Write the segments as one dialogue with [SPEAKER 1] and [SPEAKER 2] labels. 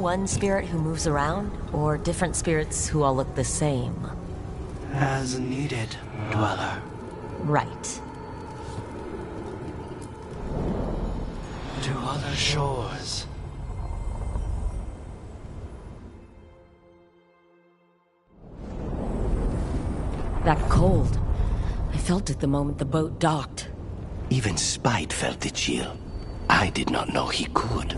[SPEAKER 1] one spirit who moves around, or different spirits who all look the same?
[SPEAKER 2] As needed, Dweller.
[SPEAKER 1] Right.
[SPEAKER 2] To other shores.
[SPEAKER 1] That cold. I felt it the moment the boat docked.
[SPEAKER 3] Even Spite felt the chill. I did not know he could.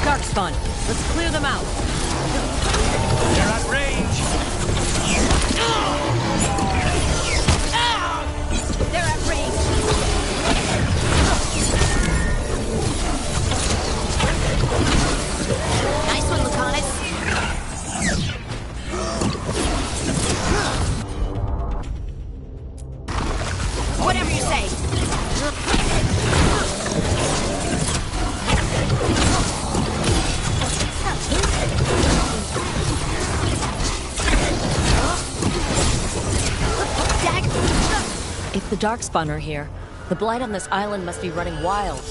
[SPEAKER 1] Darkspawn, let's clear them out.
[SPEAKER 2] They're at range!
[SPEAKER 1] They're at range. Nice one, Lucanus. Whatever you say. If the Darkspawn are here, the blight on this island must be running wild.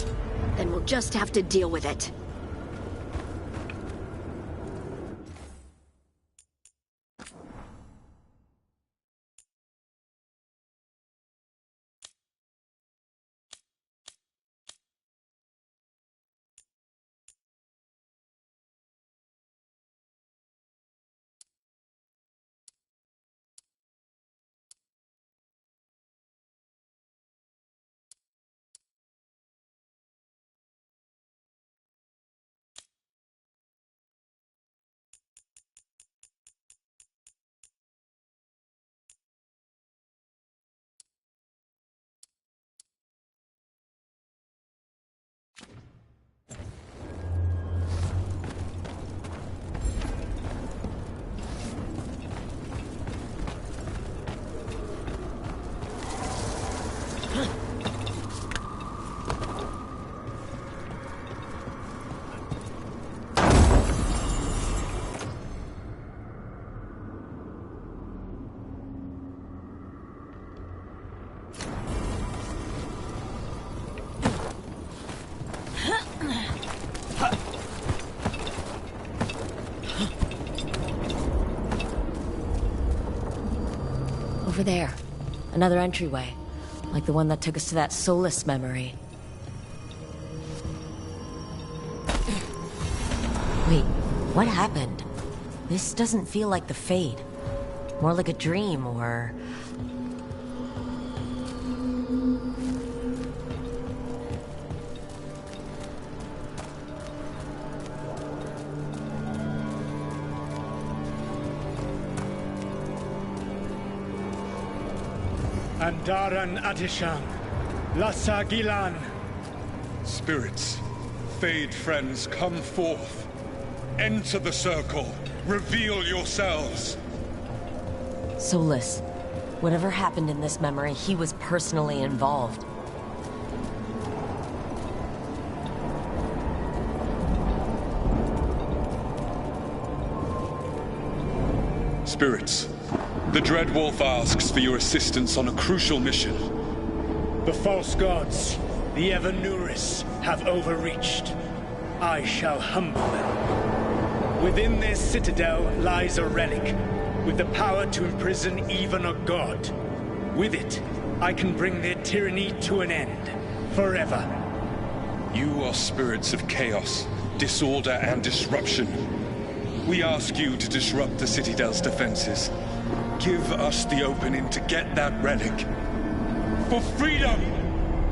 [SPEAKER 4] Then we'll just have to deal with it.
[SPEAKER 1] over there. Another entryway. Like the one that took us to that Solus memory. Wait, what happened? This doesn't feel like the Fade. More like a dream, or...
[SPEAKER 5] Andaran Atishan, Lassa Gilan.
[SPEAKER 6] Spirits, Fade friends, come forth. Enter the circle. Reveal yourselves.
[SPEAKER 1] Solus. Whatever happened in this memory, he was personally involved.
[SPEAKER 6] Spirits, the Dread Wolf asks for your assistance on a crucial mission.
[SPEAKER 5] The false gods, the Evanuris, have overreached. I shall humble them. Within their citadel lies a relic, with the power to imprison even a god. With it, I can bring their tyranny to an end, forever.
[SPEAKER 6] You are spirits of chaos, disorder, and disruption. We ask you to disrupt the Citadel's defenses. Give us the opening to get that relic. For freedom!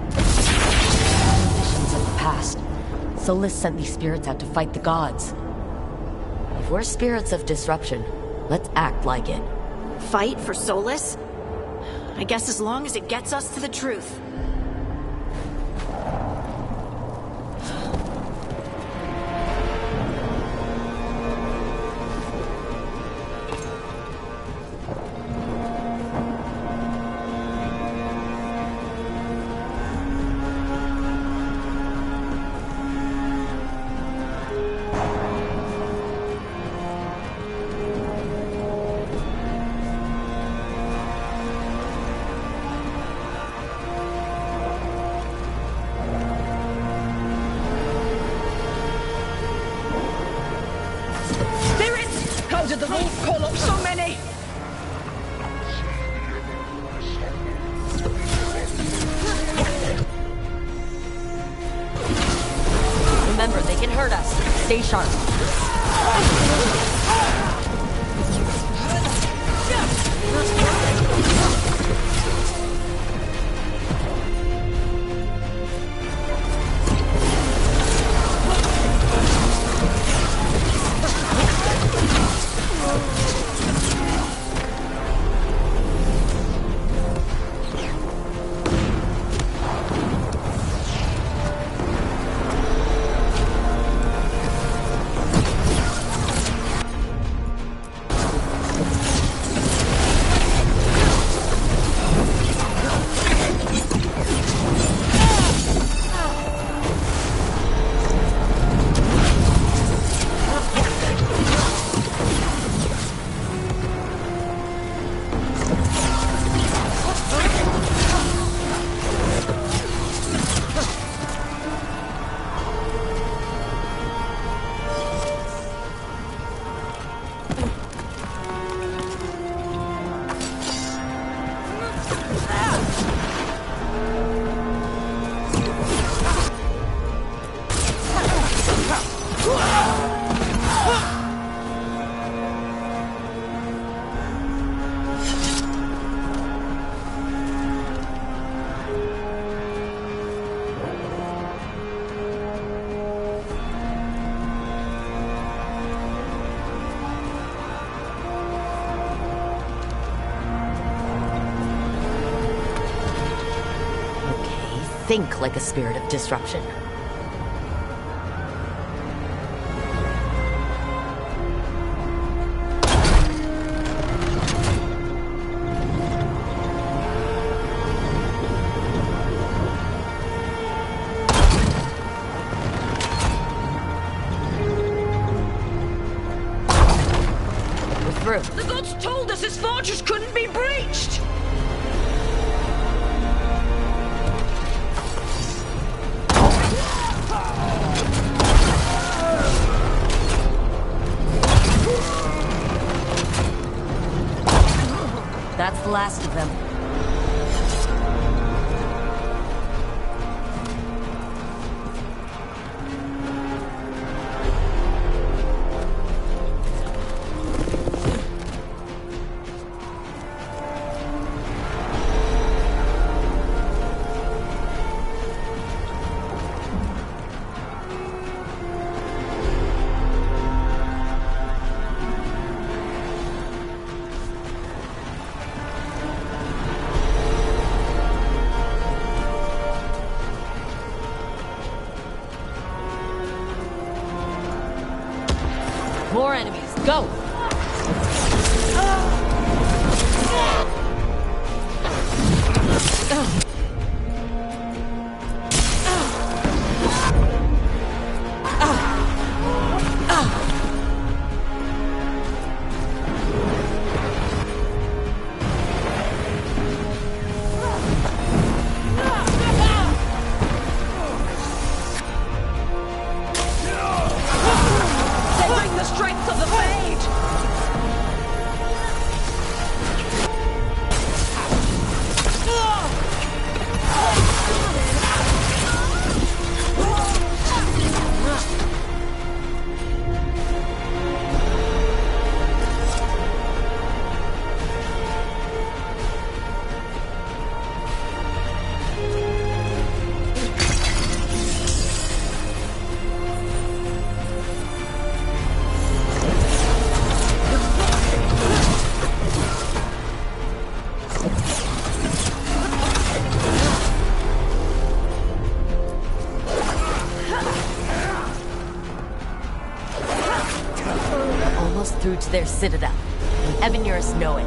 [SPEAKER 1] Visions of the past. Solus sent these spirits out to fight the gods. If we're spirits of disruption, let's act like it.
[SPEAKER 4] Fight for Solus? I guess as long as it gets us to the truth.
[SPEAKER 7] How did the wolf call up so many?
[SPEAKER 1] Remember, they can hurt us. Stay sharp. Think like a spirit of disruption. We're through.
[SPEAKER 7] The gods told us this fortress couldn't be breached!
[SPEAKER 1] That's the last of them. More enemies, go! Through to their citadel. Evanurus know it.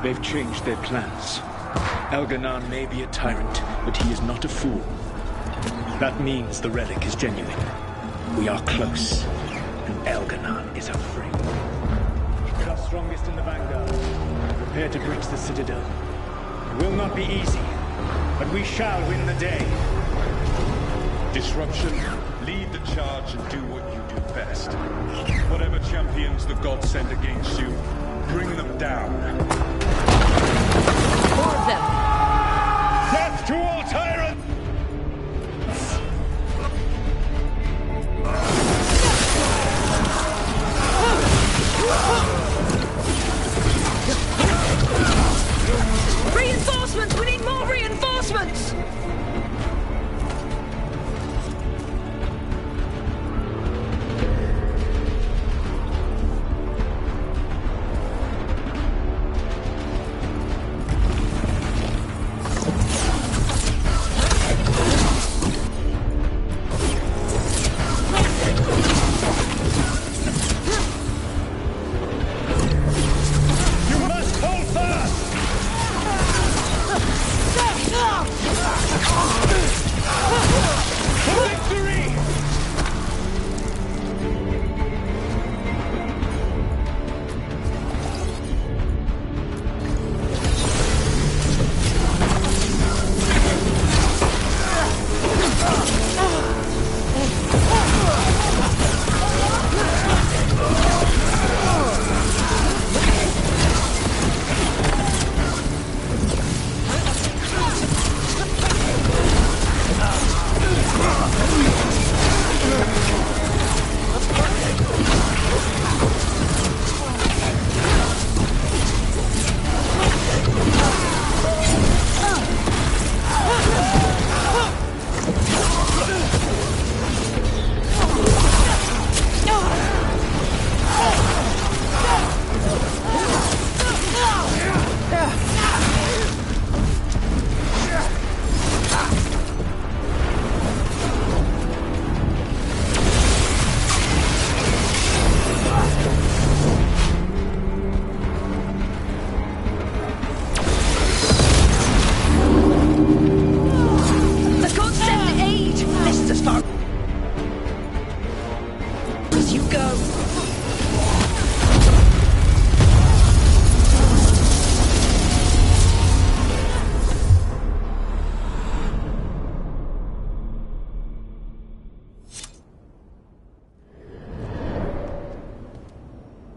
[SPEAKER 5] They've changed their plans. Elganon may be a tyrant, but he is not a fool. That means the relic is genuine. We are close. And Elganon is afraid. With our strongest in the vanguard, prepare to breach the citadel. It will not be easy, but we shall win the day.
[SPEAKER 6] Disruption, lead the charge and do what you do best. Whatever champions the gods send against you, bring them down.
[SPEAKER 1] More of them!
[SPEAKER 5] Death to all tyrants!
[SPEAKER 7] Reinforcements! We need more reinforcements!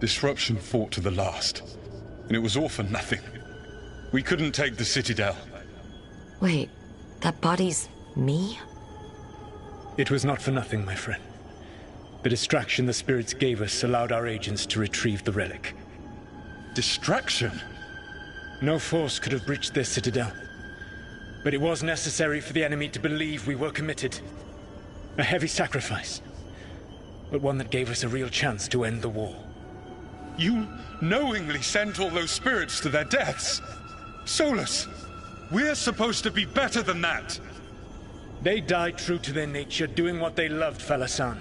[SPEAKER 6] Disruption fought to the last, and it was all for nothing. We couldn't take the Citadel.
[SPEAKER 1] Wait, that body's me?
[SPEAKER 5] It was not for nothing, my friend. The distraction the spirits gave us allowed our agents to retrieve the relic.
[SPEAKER 6] Distraction?
[SPEAKER 5] No force could have breached this Citadel. But it was necessary for the enemy to believe we were committed. A heavy sacrifice, but one that gave us a real chance to end the war.
[SPEAKER 6] You knowingly sent all those spirits to their deaths. Solus, we're supposed to be better than that.
[SPEAKER 5] They died true to their nature, doing what they loved, Falasan.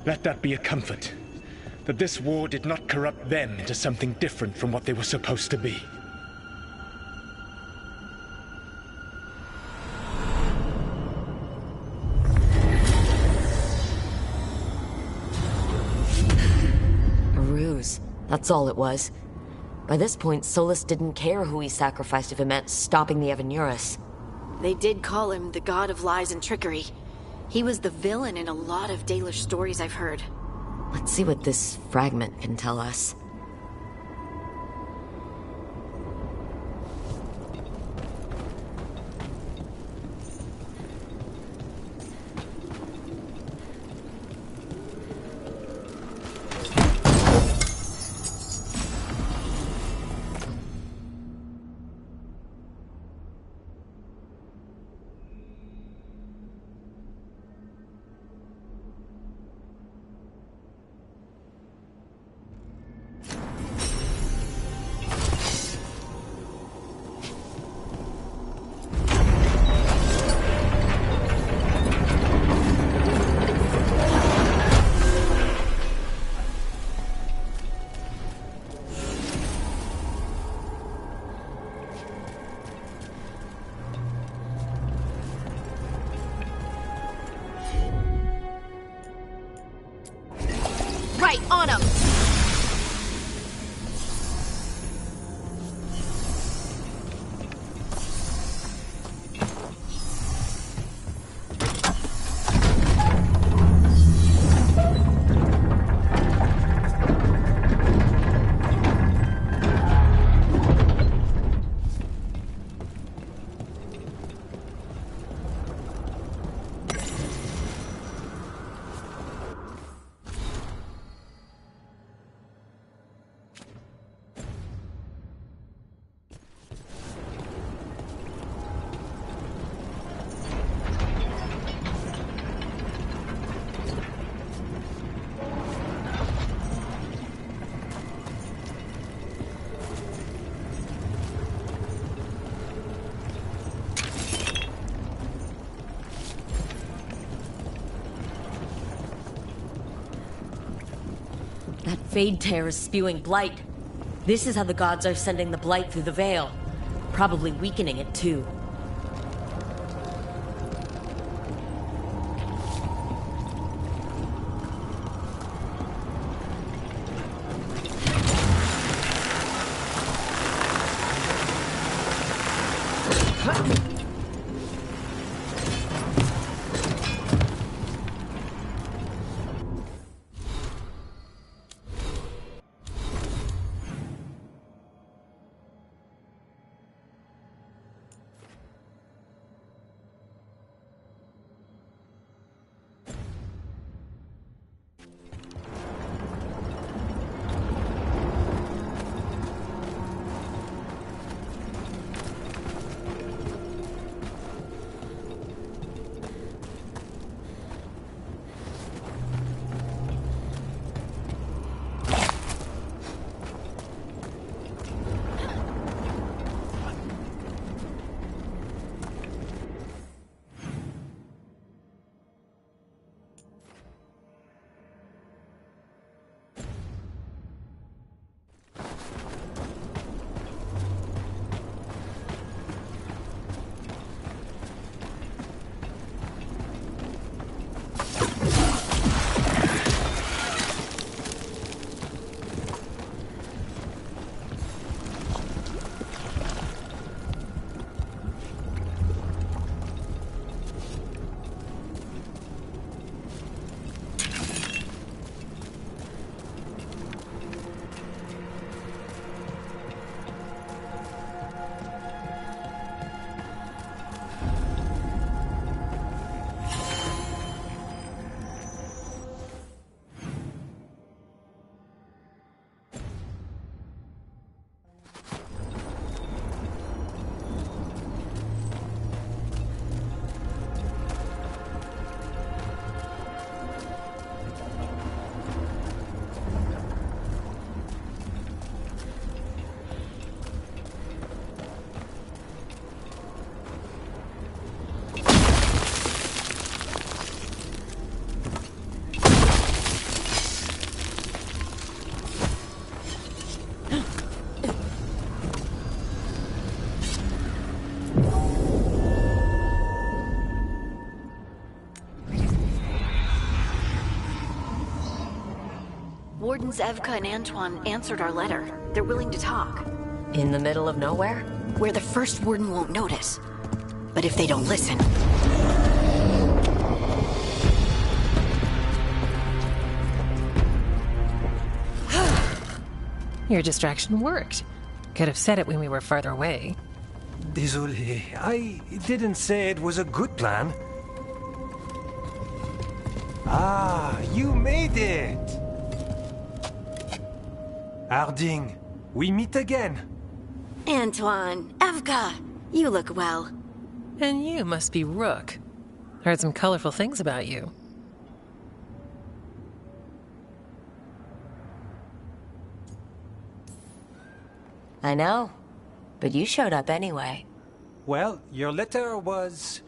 [SPEAKER 5] Let that be a comfort, that this war did not corrupt them into something different from what they were supposed to be.
[SPEAKER 1] A ruse. That's all it was. By this point, Solus didn't care who he sacrificed if it meant stopping the Evanurus.
[SPEAKER 4] They did call him the god of lies and trickery. He was the villain in a lot of Dalish stories I've heard.
[SPEAKER 1] Let's see what this fragment can tell us.
[SPEAKER 4] Right, on him!
[SPEAKER 1] That Fade Tear is spewing blight. This is how the gods are sending the blight through the veil. Probably weakening it, too.
[SPEAKER 4] Wardens Evka and Antoine answered our letter. They're willing to talk.
[SPEAKER 1] In the middle of nowhere?
[SPEAKER 4] Where the first warden won't notice. But if they don't listen...
[SPEAKER 8] Your distraction worked. Could have said it when we were farther away.
[SPEAKER 9] Désolé, I didn't say it was a good plan. Ah, you made it! Harding, we meet again.
[SPEAKER 4] Antoine, Evka, you look well.
[SPEAKER 8] And you must be Rook. Heard some colorful things about you.
[SPEAKER 1] I know, but you showed up anyway.
[SPEAKER 9] Well, your letter was...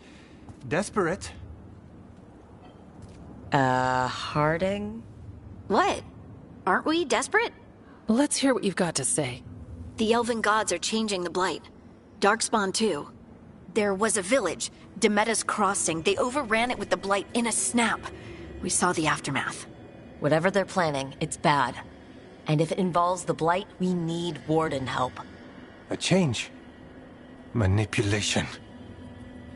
[SPEAKER 9] desperate.
[SPEAKER 1] Harding?
[SPEAKER 4] What? Aren't we desperate?
[SPEAKER 8] Let's hear what you've got to say.
[SPEAKER 4] The elven gods are changing the Blight. Darkspawn too. There was a village, Demeta's Crossing. They overran it with the Blight in a snap. We saw the aftermath.
[SPEAKER 1] Whatever they're planning, it's bad. And if it involves the Blight, we need Warden help.
[SPEAKER 9] A change. Manipulation.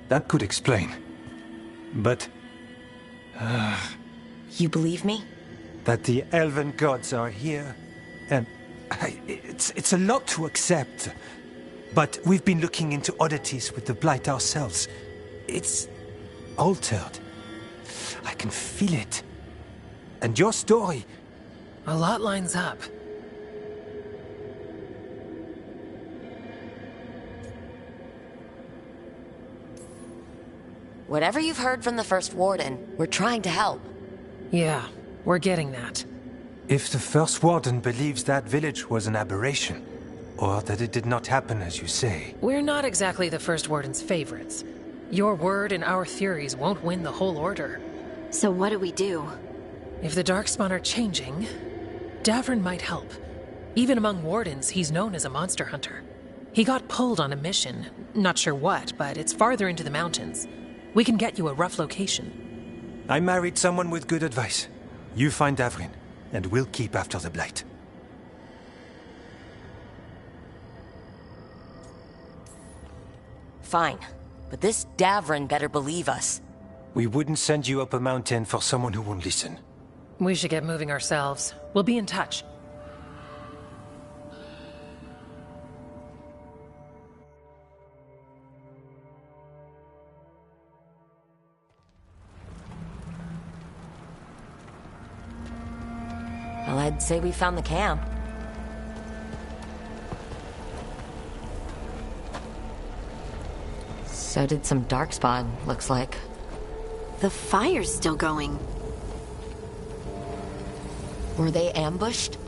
[SPEAKER 9] That could explain. But...
[SPEAKER 1] You believe me?
[SPEAKER 9] that the elven gods are here, and it's a lot to accept. But we've been looking into oddities with the Blight ourselves. It's altered. I can feel it. And your story...
[SPEAKER 8] A lot lines up.
[SPEAKER 1] Whatever you've heard from the First Warden, we're trying to help.
[SPEAKER 8] Yeah, we're getting that.
[SPEAKER 9] If the First Warden believes that village was an aberration, or that it did not happen as you say...
[SPEAKER 8] We're not exactly the First Warden's favorites. Your word and our theories won't win the whole order.
[SPEAKER 4] So what do we do?
[SPEAKER 8] If the Darkspawn are changing, Davrin might help. Even among Wardens, he's known as a monster hunter. He got pulled on a mission. Not sure what, but it's farther into the mountains. We can get you a rough location.
[SPEAKER 9] I married someone with good advice. You find Davrin, and we'll keep after the Blight.
[SPEAKER 1] Fine. But this Davrin better believe us.
[SPEAKER 9] We wouldn't send you up a mountain for someone who won't listen.
[SPEAKER 8] We should get moving ourselves. We'll be in touch.
[SPEAKER 1] Well, I'd say we found the camp. So did some Darkspawn, looks like.
[SPEAKER 4] The fire's still going.
[SPEAKER 1] Were they ambushed?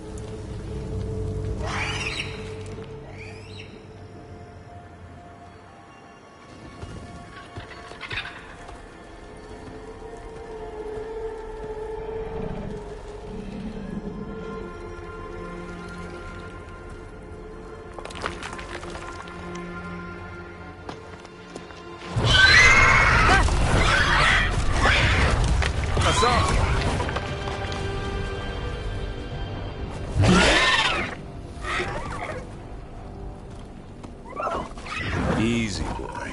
[SPEAKER 3] Easy, boy.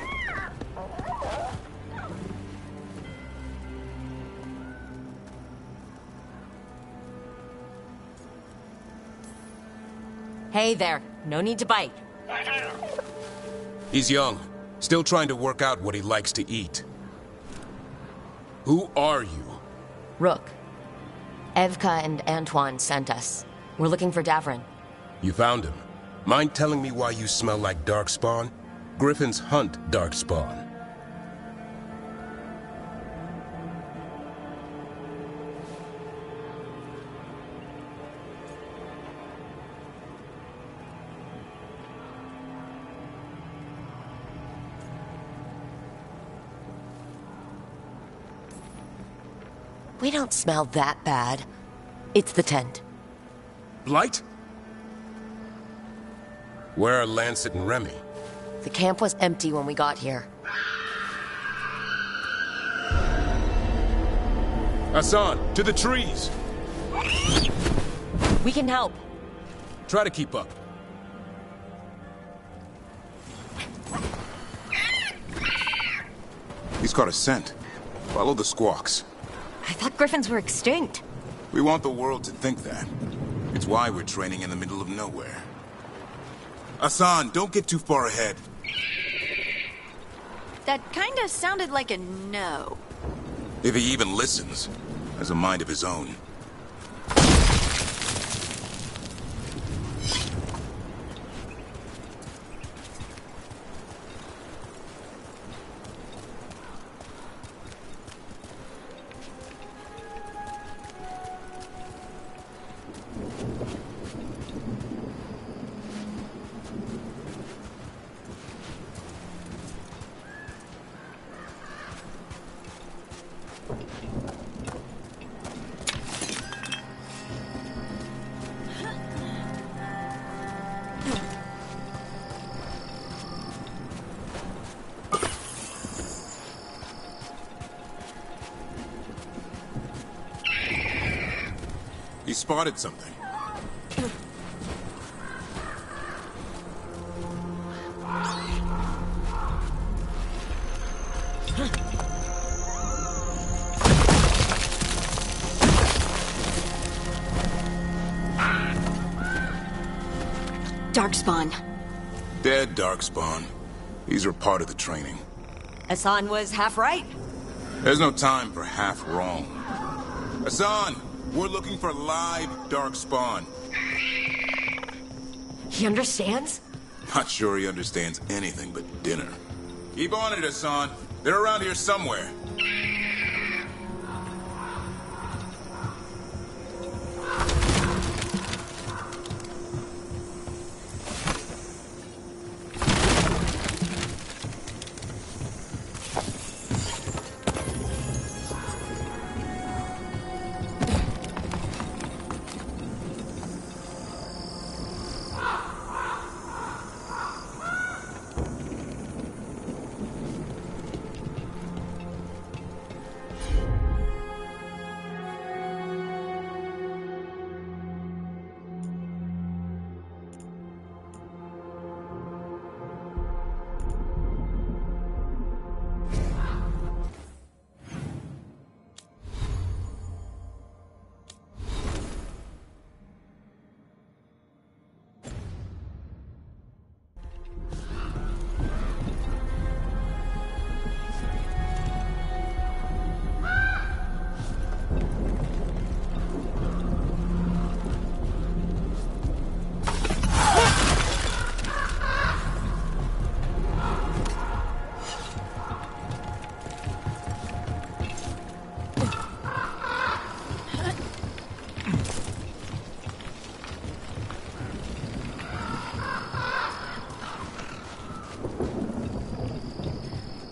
[SPEAKER 1] Hey there, no need to bite.
[SPEAKER 10] He's young, still trying to work out what he likes to eat. Who are you?
[SPEAKER 1] Rook. Evka and Antoine sent us. We're looking for Davrin.
[SPEAKER 10] You found him. Mind telling me why you smell like Darkspawn? Griffins hunt Darkspawn.
[SPEAKER 1] We don't smell that bad. It's the tent.
[SPEAKER 10] Blight? Where are Lancet and Remy?
[SPEAKER 1] The camp was empty when we got here.
[SPEAKER 10] Hassan, to the trees!
[SPEAKER 1] We can help.
[SPEAKER 10] Try to keep up.
[SPEAKER 11] He's caught a scent. Follow the squawks.
[SPEAKER 4] I thought griffins were extinct.
[SPEAKER 11] We want the world to think that. It's why we're training in the middle of nowhere. Hassan, don't get too far ahead.
[SPEAKER 4] That kinda sounded like a no.
[SPEAKER 11] If he even listens, has a mind of his own. He spotted something.
[SPEAKER 4] Darkspawn.
[SPEAKER 11] Dead Darkspawn. These are part of the training.
[SPEAKER 1] Hassan was half right.
[SPEAKER 11] There's no time for half wrong. Hassan, we're looking for live Darkspawn.
[SPEAKER 1] He understands?
[SPEAKER 11] Not sure he understands anything but dinner. Keep on it, Hassan. They're around here somewhere.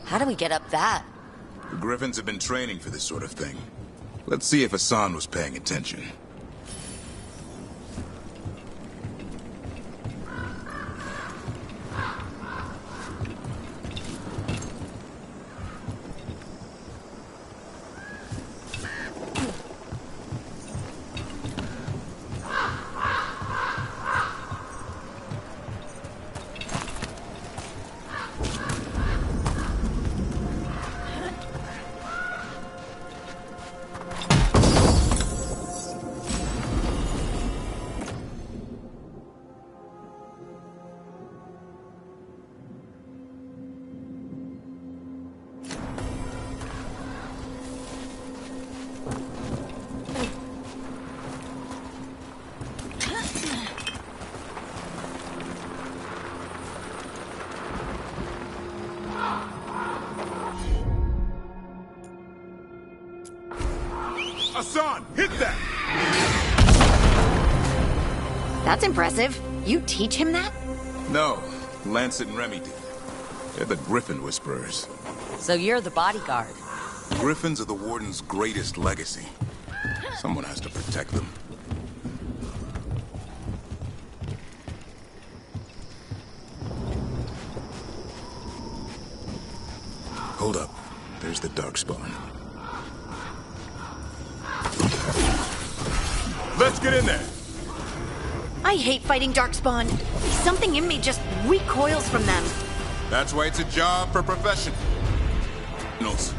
[SPEAKER 1] How do we get up that?
[SPEAKER 11] The Griffins have been training for this sort of thing. Let's see if Hassan was paying attention. Hassan, hit that!
[SPEAKER 4] That's impressive. You teach him that?
[SPEAKER 11] No, Lancet and Remy did. They're the Griffin Whisperers.
[SPEAKER 1] So you're the bodyguard.
[SPEAKER 11] Griffins are the Warden's greatest legacy. Someone has to protect them. Hold up. There's the Darkspawn. Let's get in there!
[SPEAKER 4] I hate fighting Darkspawn. Something in me just recoils from them.
[SPEAKER 11] That's why it's a job for professionals.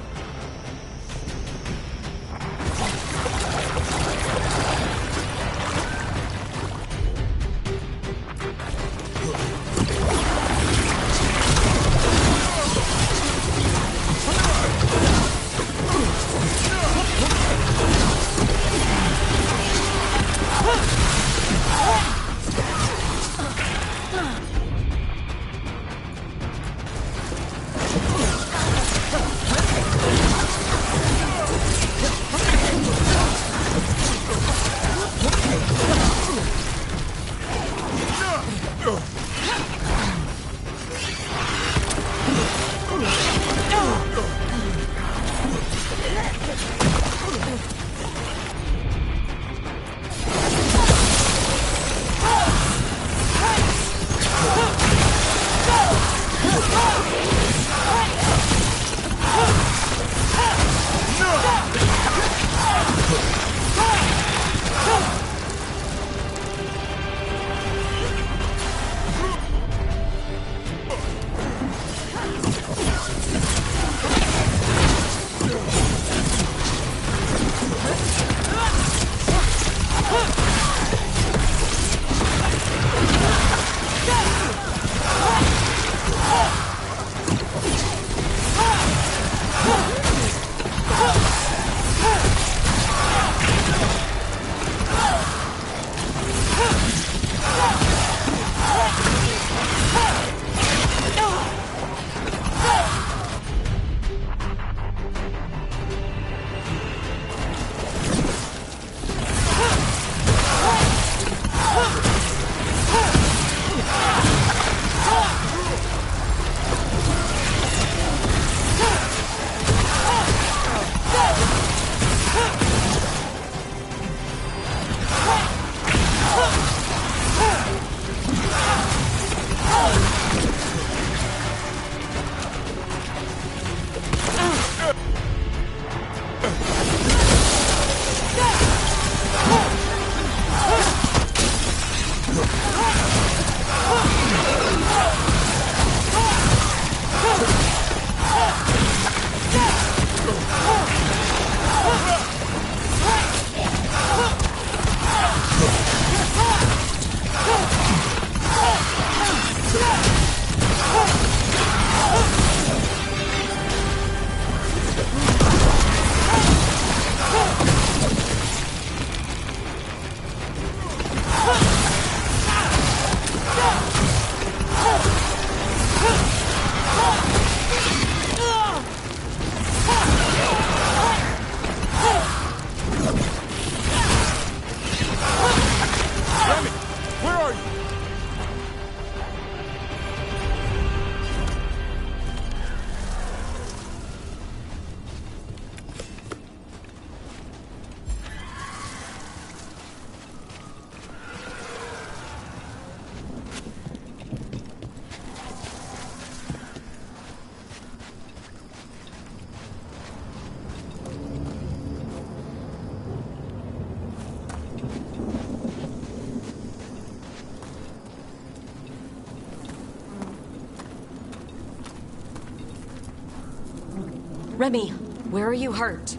[SPEAKER 1] Remy, where are you hurt?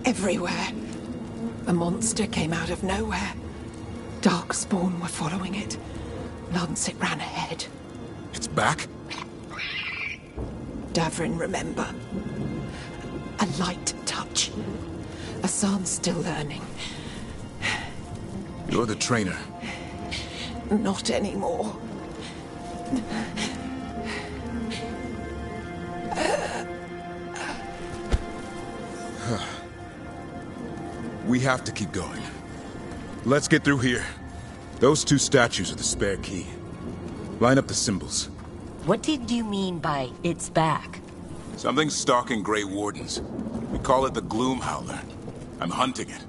[SPEAKER 12] Everywhere. A monster came out of nowhere. Darkspawn were following it. Lancet ran ahead.
[SPEAKER 11] It's back?
[SPEAKER 12] Davrin, remember. A light touch. Asan's still learning.
[SPEAKER 11] You're the trainer.
[SPEAKER 12] Not anymore.
[SPEAKER 11] We have to keep going. Let's get through here. Those two statues are the spare key. Line up the symbols.
[SPEAKER 1] What did you mean by it's back?
[SPEAKER 11] Something's stalking Grey Wardens. We call it the Gloom Howler. I'm hunting it.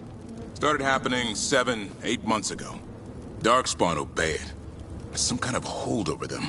[SPEAKER 11] Started happening 7, 8 months ago. Darkspawn obey it. There's some kind of hold over them.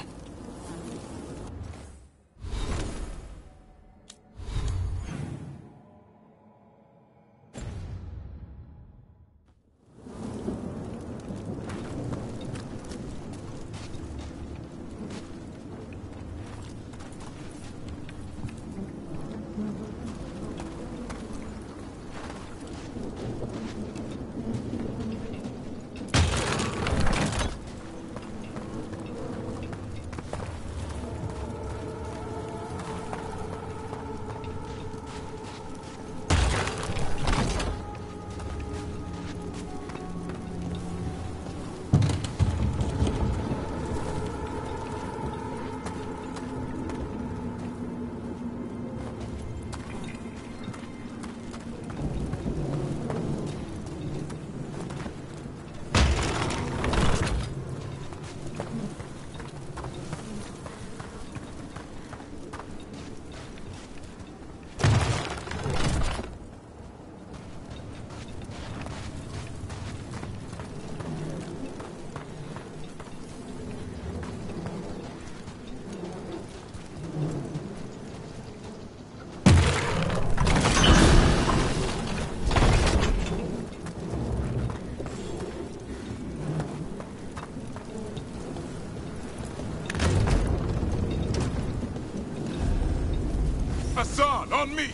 [SPEAKER 11] Hassan, on me!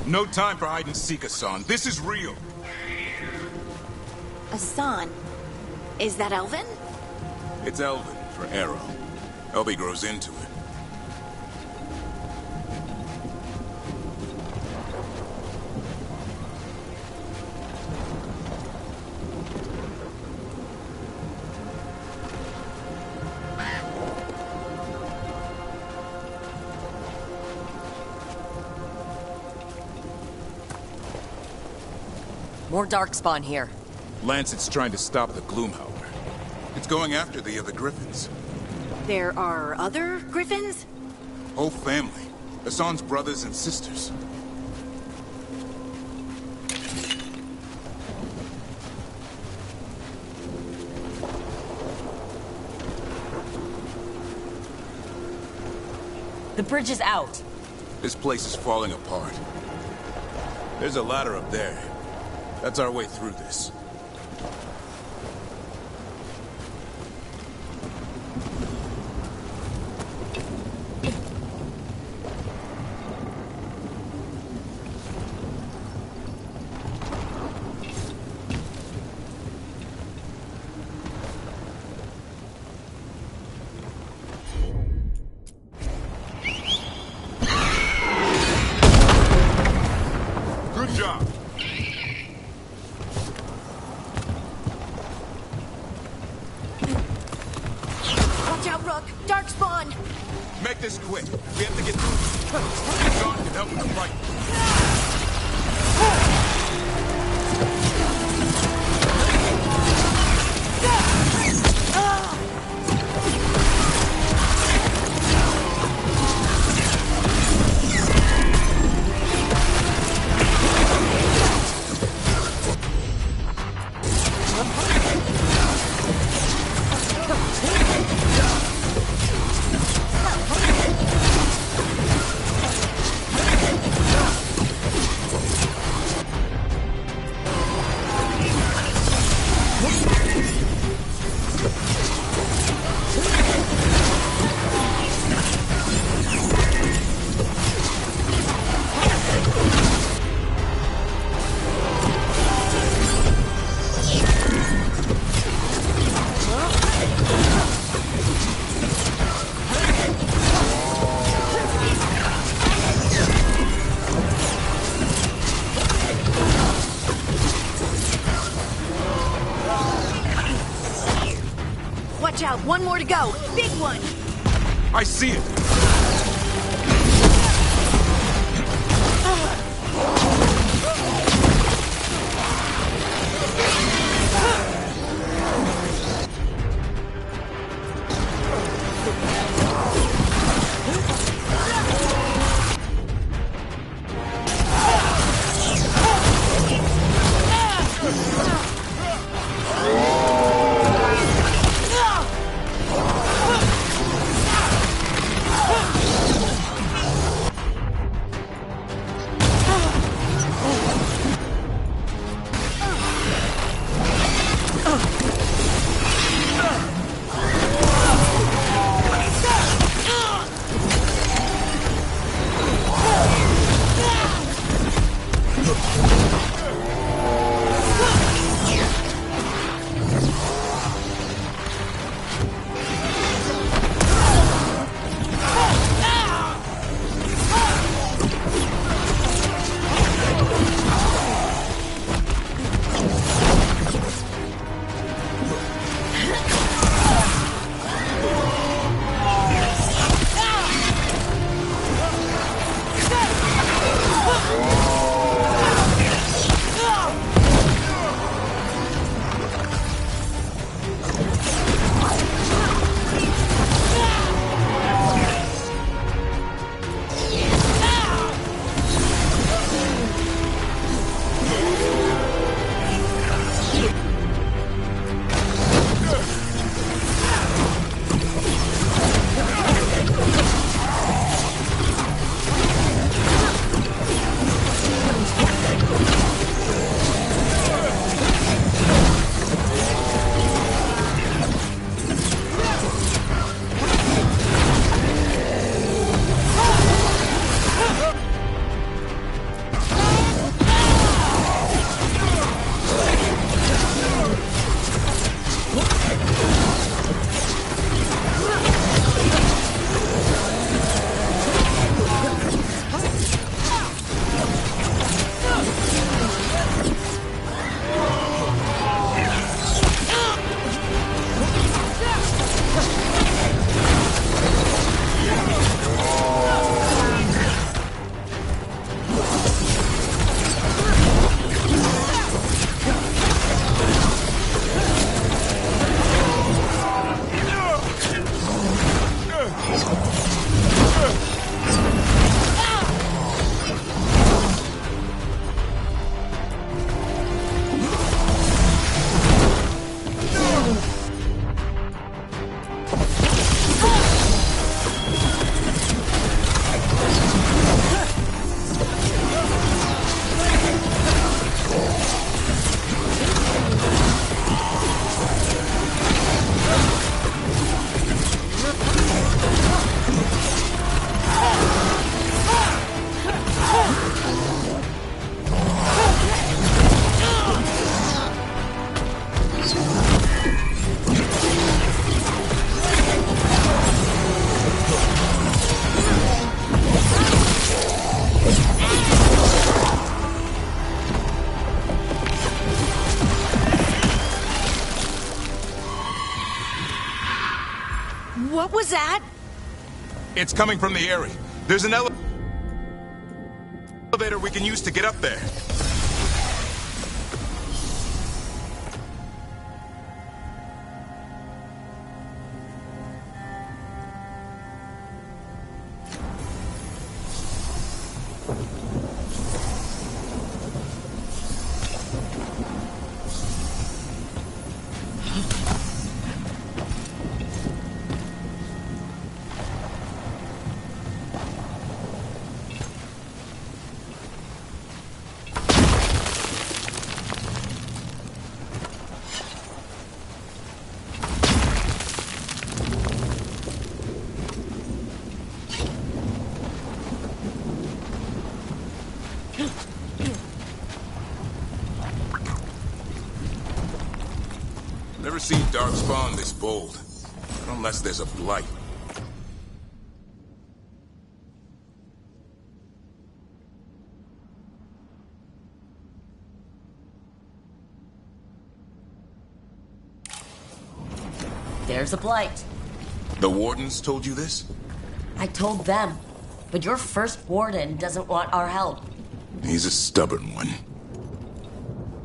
[SPEAKER 11] No time for hide and seek, Hassan. This is real.
[SPEAKER 4] Hassan? Is that Elvin?
[SPEAKER 11] It's Elvin for Arrow. Elby grows into it.
[SPEAKER 1] More Darkspawn here.
[SPEAKER 11] Lancet's trying to stop the Gloomhowler. It's going after the other Griffins.
[SPEAKER 4] There are other Griffins?
[SPEAKER 11] Whole family. Hassan's brothers and sisters.
[SPEAKER 1] The bridge is out.
[SPEAKER 11] This place is falling apart. There's a ladder up there. That's our way through this. Good job.
[SPEAKER 4] Watch out, Rook! Darkspawn!
[SPEAKER 11] Make this quick. We have to get through. Hassan can help with the fight.
[SPEAKER 4] Watch out, one more to go. Big one!
[SPEAKER 11] I see it.
[SPEAKER 7] What was that?
[SPEAKER 11] It's coming from the area. There's an elevator we can use to get up there. Never seen Darkspawn this bold. Not unless there's a blight.
[SPEAKER 1] There's a blight.
[SPEAKER 11] The Wardens told you this?
[SPEAKER 1] I told them. But your first Warden doesn't want our help.
[SPEAKER 11] He's a stubborn one.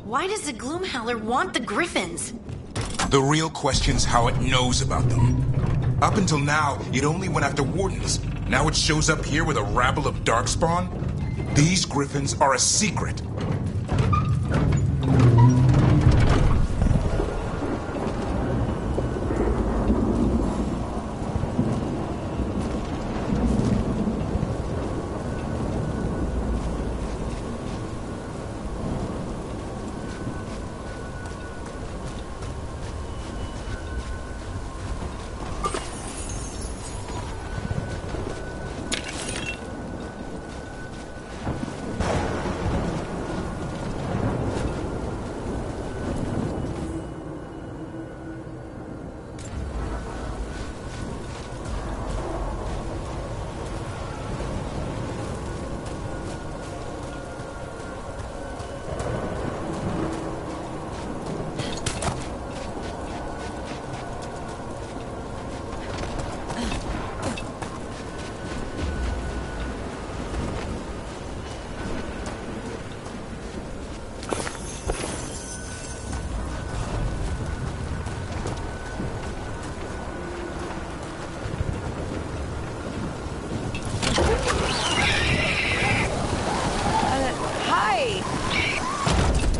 [SPEAKER 4] Why does the Gloomhowler want the Griffins?
[SPEAKER 11] The real question's how it knows about them. Up until now, it only went after Wardens. Now it shows up here with a rabble of Darkspawn? These Griffins are a secret.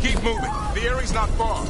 [SPEAKER 11] Keep moving. The area's not far.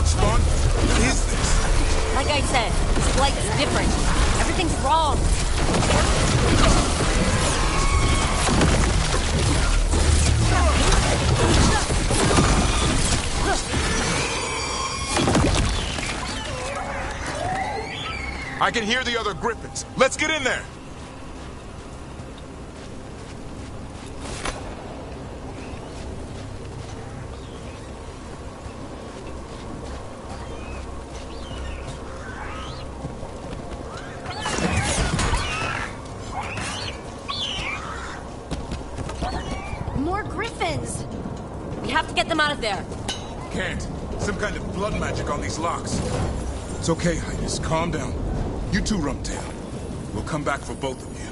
[SPEAKER 11] Darkspawn? What is this?
[SPEAKER 1] Like I said, this blight is different. Everything's wrong.
[SPEAKER 11] I can hear the other Griffins. Let's get in there!
[SPEAKER 1] More Griffins! We have to get them out of there.
[SPEAKER 11] Can't. Some kind of blood magic on these locks. It's okay, Highness. Calm down. You two, Rumtail. We'll come back for both of you.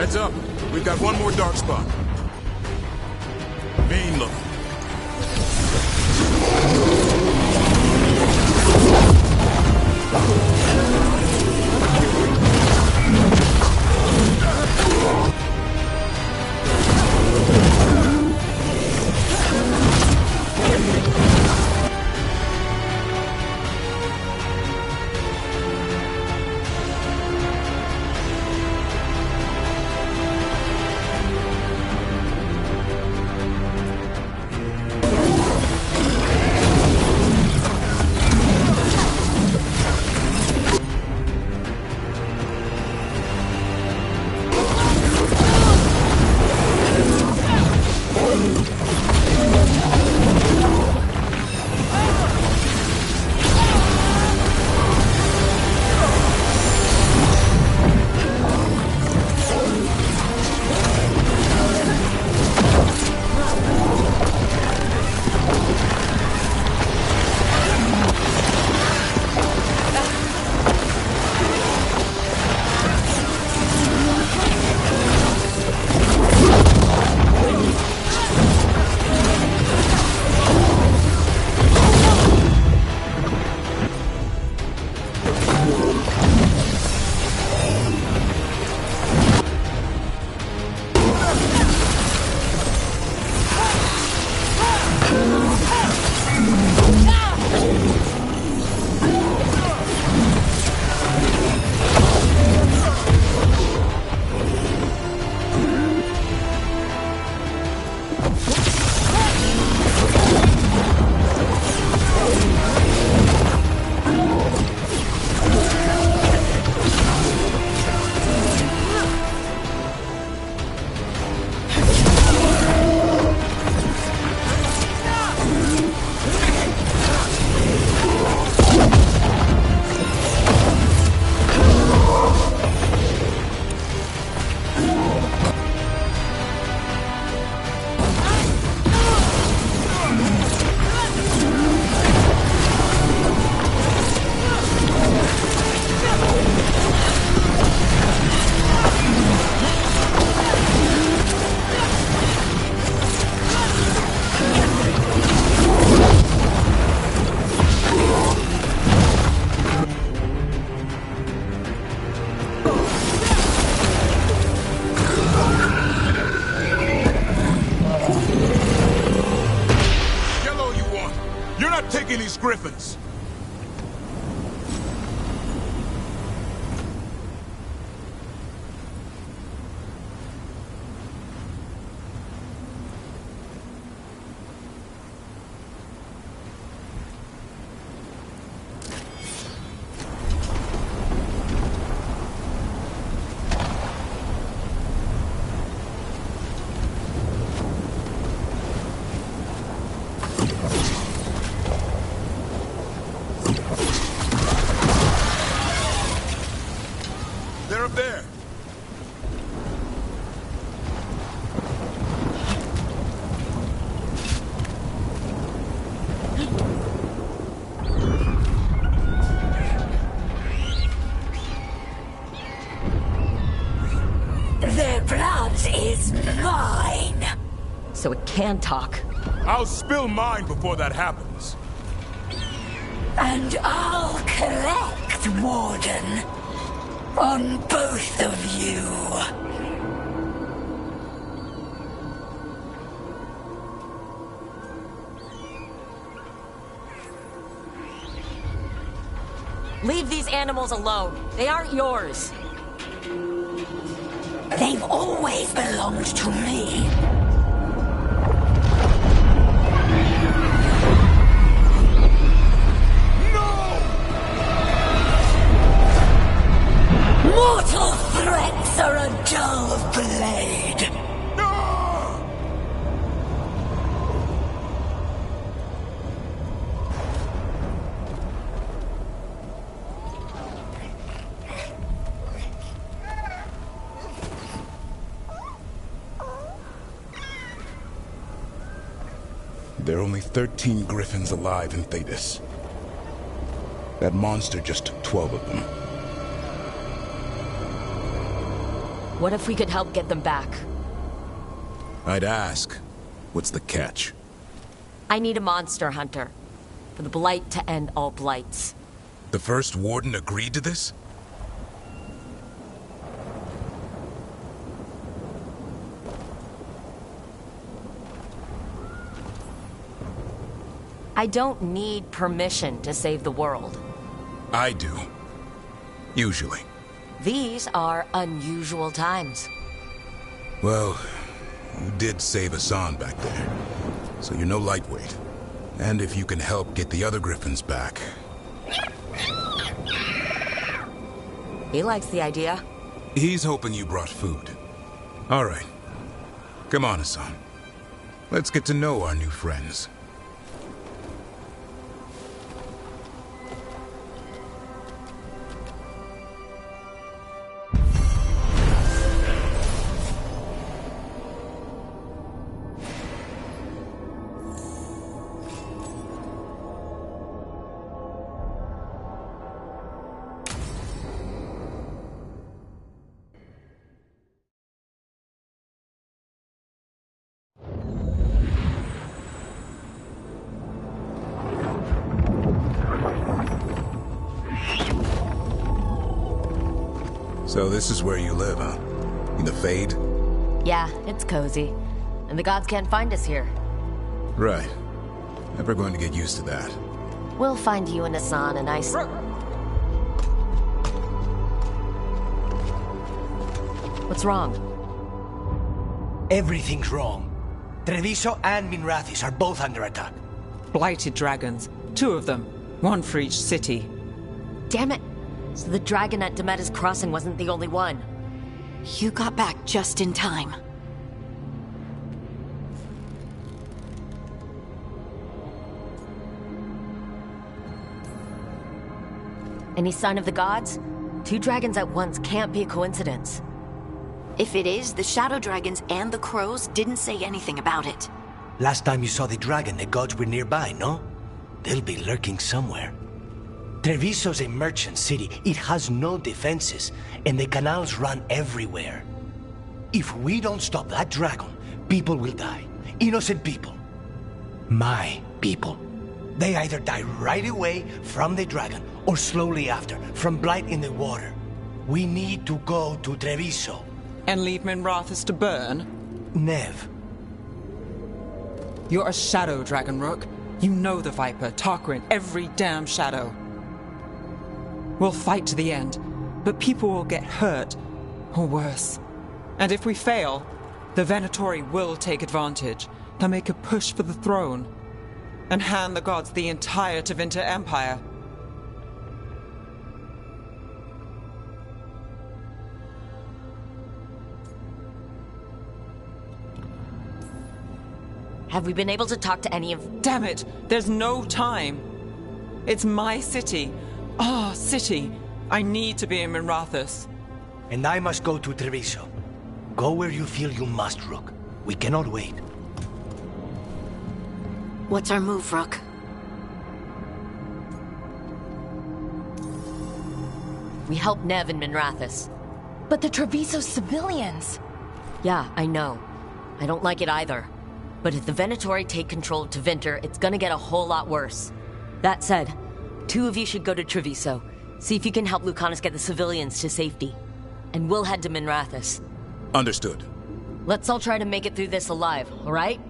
[SPEAKER 11] Heads up. We've got one more darkspawn. Mean looking. These griffins.
[SPEAKER 1] Their blood is mine. So it can talk.
[SPEAKER 11] I'll spill mine before that happens.
[SPEAKER 1] And I'll collect, Warden. On both of you. Leave these animals alone. They aren't yours. They've always belonged to me. Mortal threats are a dull blade.
[SPEAKER 11] There are only 13 griffins alive in Thetis. That monster just took 12 of them.
[SPEAKER 1] What if we could help get them back?
[SPEAKER 11] I'd ask. What's the catch?
[SPEAKER 1] I need a monster hunter. For the Blight to end all blights.
[SPEAKER 11] The first warden agreed to this?
[SPEAKER 1] I don't need permission to save the world.
[SPEAKER 11] I do. Usually.
[SPEAKER 1] These are unusual times.
[SPEAKER 11] Well, you did save Hassan back there, so you're no lightweight. And if you can help get the other Griffins back...
[SPEAKER 1] He likes the idea.
[SPEAKER 11] He's hoping you brought food. All right. Come on, Hassan. Let's get to know our new friends. So this is where you live, huh? In the Fade?
[SPEAKER 1] Yeah, it's cozy. And the gods can't find us here.
[SPEAKER 11] Right. Never going to get used to that.
[SPEAKER 1] We'll find you and Hassan a nice... What's wrong?
[SPEAKER 13] Everything's wrong. Treviso and Minrathis are both under attack.
[SPEAKER 12] Blighted dragons. 2 of them. 1 for each city.
[SPEAKER 1] Damn it! So the dragon at Demeter's Crossing wasn't the only one.
[SPEAKER 4] You got back just in time.
[SPEAKER 1] Any sign of the gods? 2 dragons at once can't be a coincidence.
[SPEAKER 4] If it is, the Shadow Dragons and the Crows didn't say anything about it.
[SPEAKER 13] Last time you saw the dragon, the gods were nearby, no? They'll be lurking somewhere. Treviso's a merchant city. It has no defenses, and the canals run everywhere. If we don't stop that dragon, people will die. Innocent people. My people. They either die right away from the dragon, or slowly after, from blight in the water. We need to go to Treviso.
[SPEAKER 12] And leave Minrathis to burn?
[SPEAKER 13] Nev.
[SPEAKER 12] You're a shadow dragon, Rook. You know the Viper, Tarquin, every damn shadow. We'll fight to the end, but people will get hurt, or worse. And if we fail, the Venatori will take advantage. They'll make a push for the throne, and hand the gods the entire Tevinter Empire.
[SPEAKER 1] Have we been able to talk to any of...
[SPEAKER 12] Damn it! There's no time! It's my city. Our city. I need to be in Minrathis.
[SPEAKER 13] And I must go to Treviso. Go where you feel you must, Rook. We cannot wait.
[SPEAKER 4] What's our move, Rook?
[SPEAKER 1] We help Nev in Minrathis.
[SPEAKER 14] But the Treviso civilians...
[SPEAKER 1] Yeah, I know. I don't like it either. But if the Venatori take control of Tevinter, it's gonna get a whole lot worse. That said, 2 of you should go to Treviso. See if you can help Lucanus get the civilians to safety. And we'll head to Minrathis.
[SPEAKER 11] Understood.
[SPEAKER 1] Let's all try to make it through this alive, alright?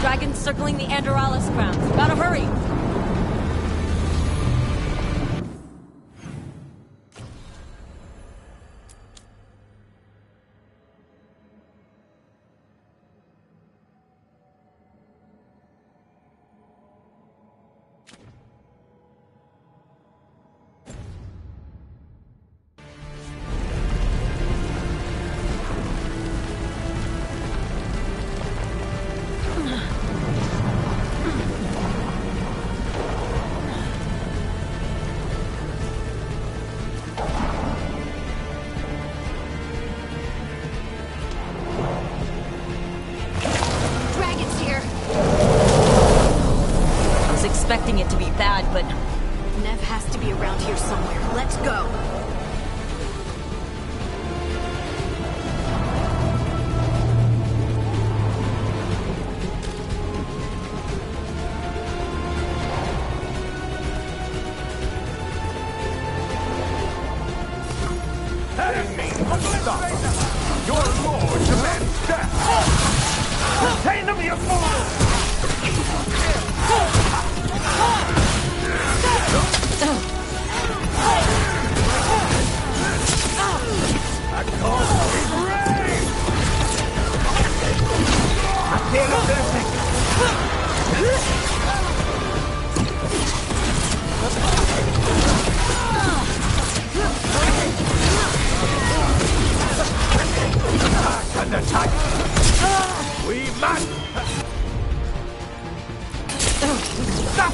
[SPEAKER 1] Dragons circling the Andorales grounds. Gotta hurry!
[SPEAKER 3] under attack! We must... Stop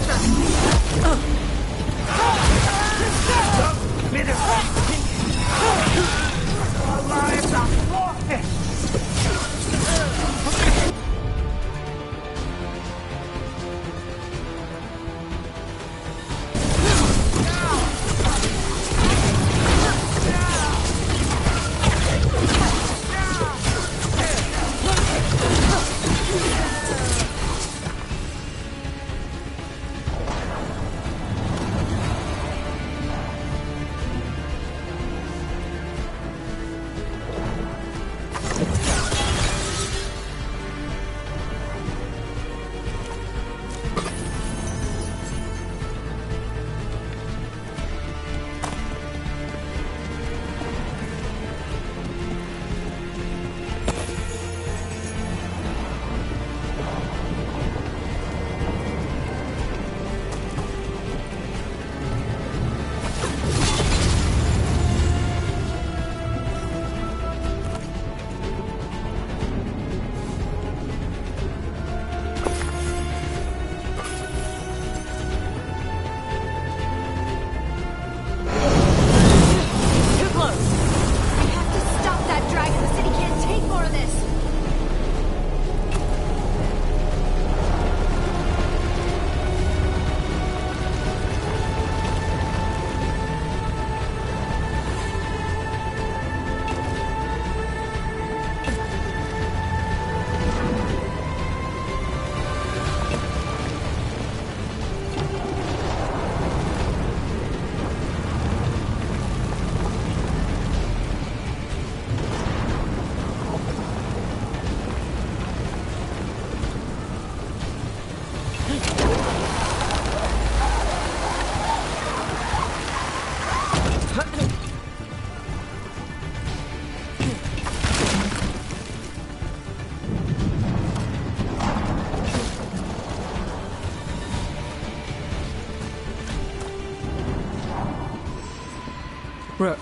[SPEAKER 12] Rook,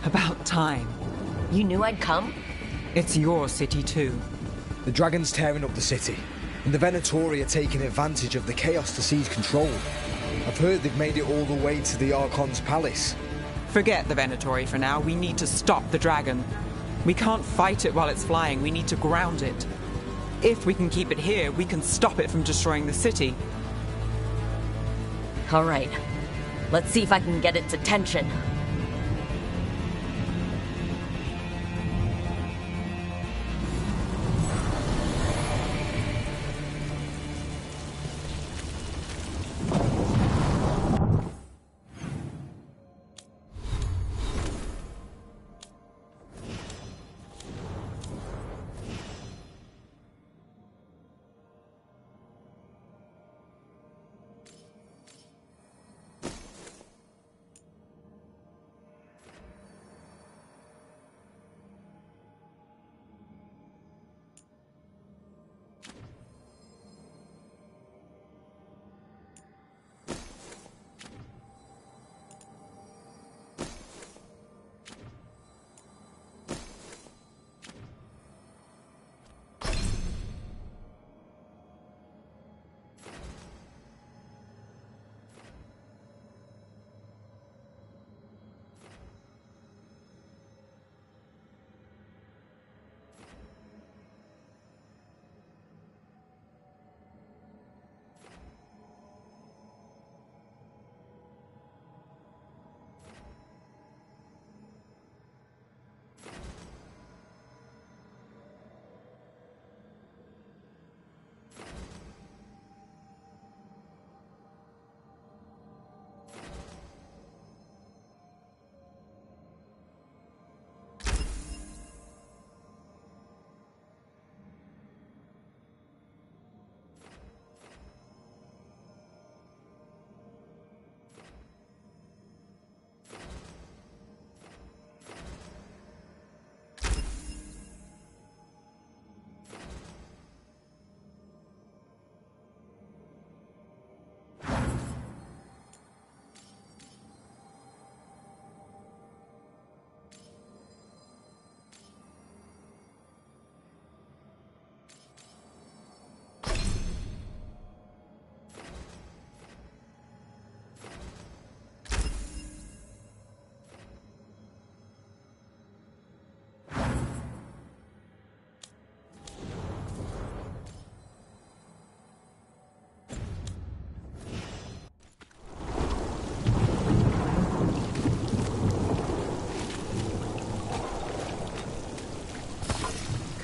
[SPEAKER 12] about time.
[SPEAKER 1] You knew I'd come?
[SPEAKER 12] It's your city too.
[SPEAKER 15] The dragon's tearing up the city, and the Venatori are taking advantage of the chaos to seize control. I've heard they've made it all the way to the Archon's palace.
[SPEAKER 12] Forget the Venatori for now. We need to stop the dragon. We can't fight it while it's flying. We need to ground it. If we can keep it here, we can stop it from destroying the city.
[SPEAKER 1] All right. Let's see if I can get its attention.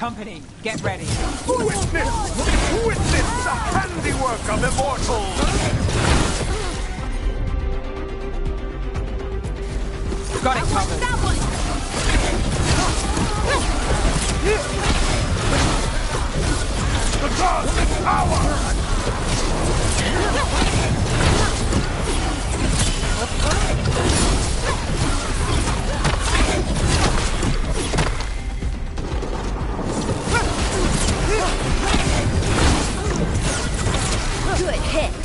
[SPEAKER 12] company, get ready.
[SPEAKER 16] Witness the handiwork of immortals!
[SPEAKER 12] Got it covered.
[SPEAKER 16] The cosmic power!
[SPEAKER 4] Good hit.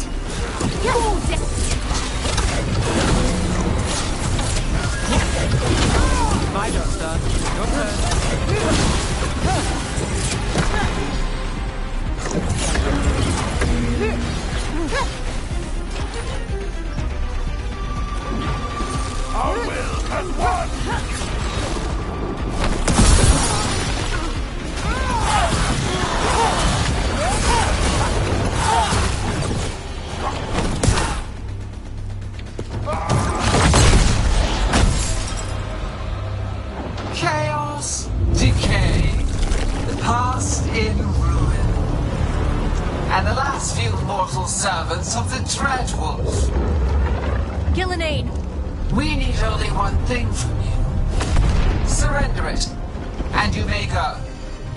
[SPEAKER 12] My job's done. Your turn.
[SPEAKER 16] Our will has won!
[SPEAKER 17] Chaos, decay, the past in ruin, and the last few mortal servants of the Dreadwolf.
[SPEAKER 1] Gillenade!
[SPEAKER 17] We need only one thing from you. Surrender it, and you may go.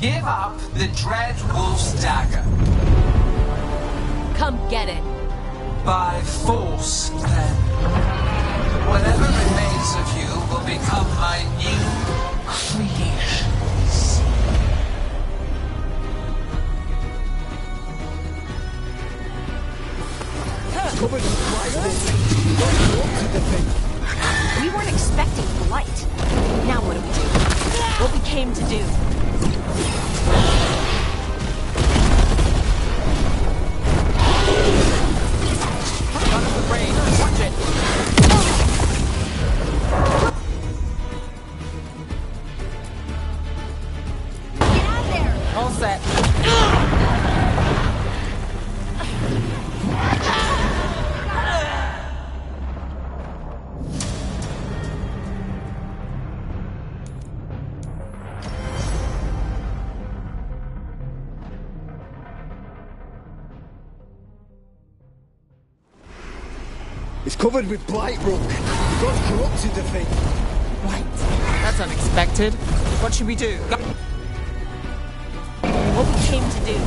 [SPEAKER 17] Give up the Dreadwolf's dagger.
[SPEAKER 1] Come get it.
[SPEAKER 17] By force, then. Whatever remains of you will become my new creations.
[SPEAKER 4] We weren't expecting the light. Now what do we do?
[SPEAKER 1] What we came to do.
[SPEAKER 12] None of the rain. Watch it.
[SPEAKER 4] Get out there!
[SPEAKER 12] All set.
[SPEAKER 15] It's covered with blight, Rook. God corrupted the thing.
[SPEAKER 12] Blight? That's unexpected. What should we do?
[SPEAKER 1] What we came to do.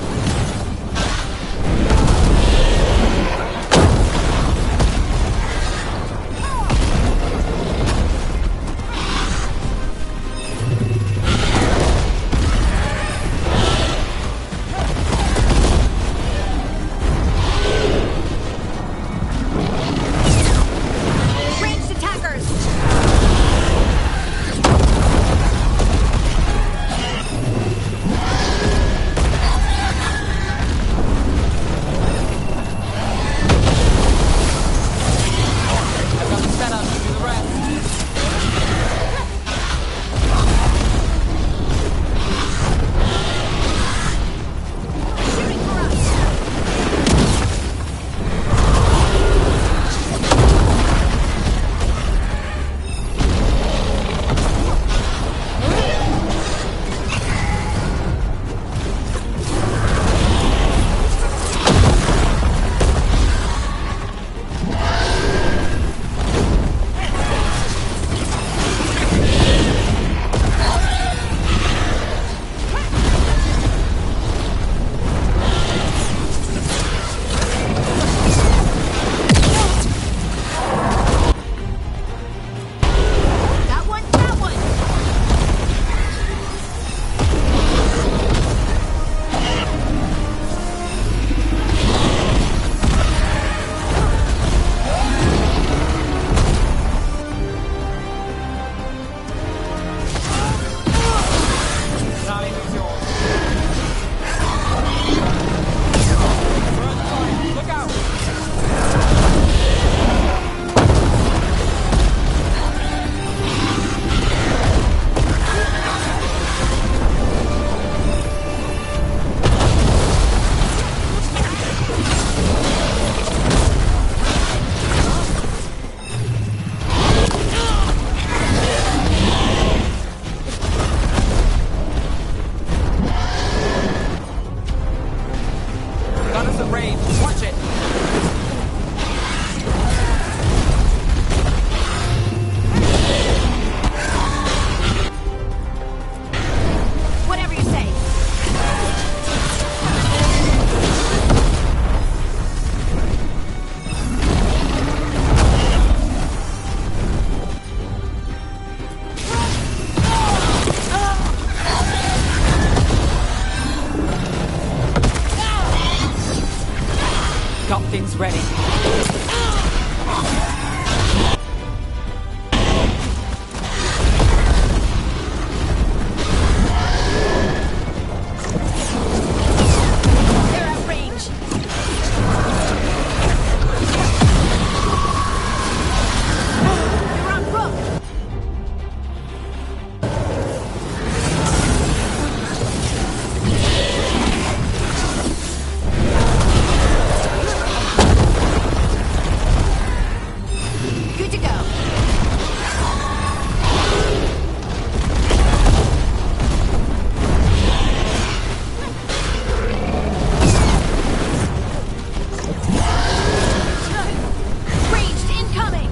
[SPEAKER 12] got things ready.
[SPEAKER 1] They're at range. They're on Rook.
[SPEAKER 4] Good to go. Ranged incoming.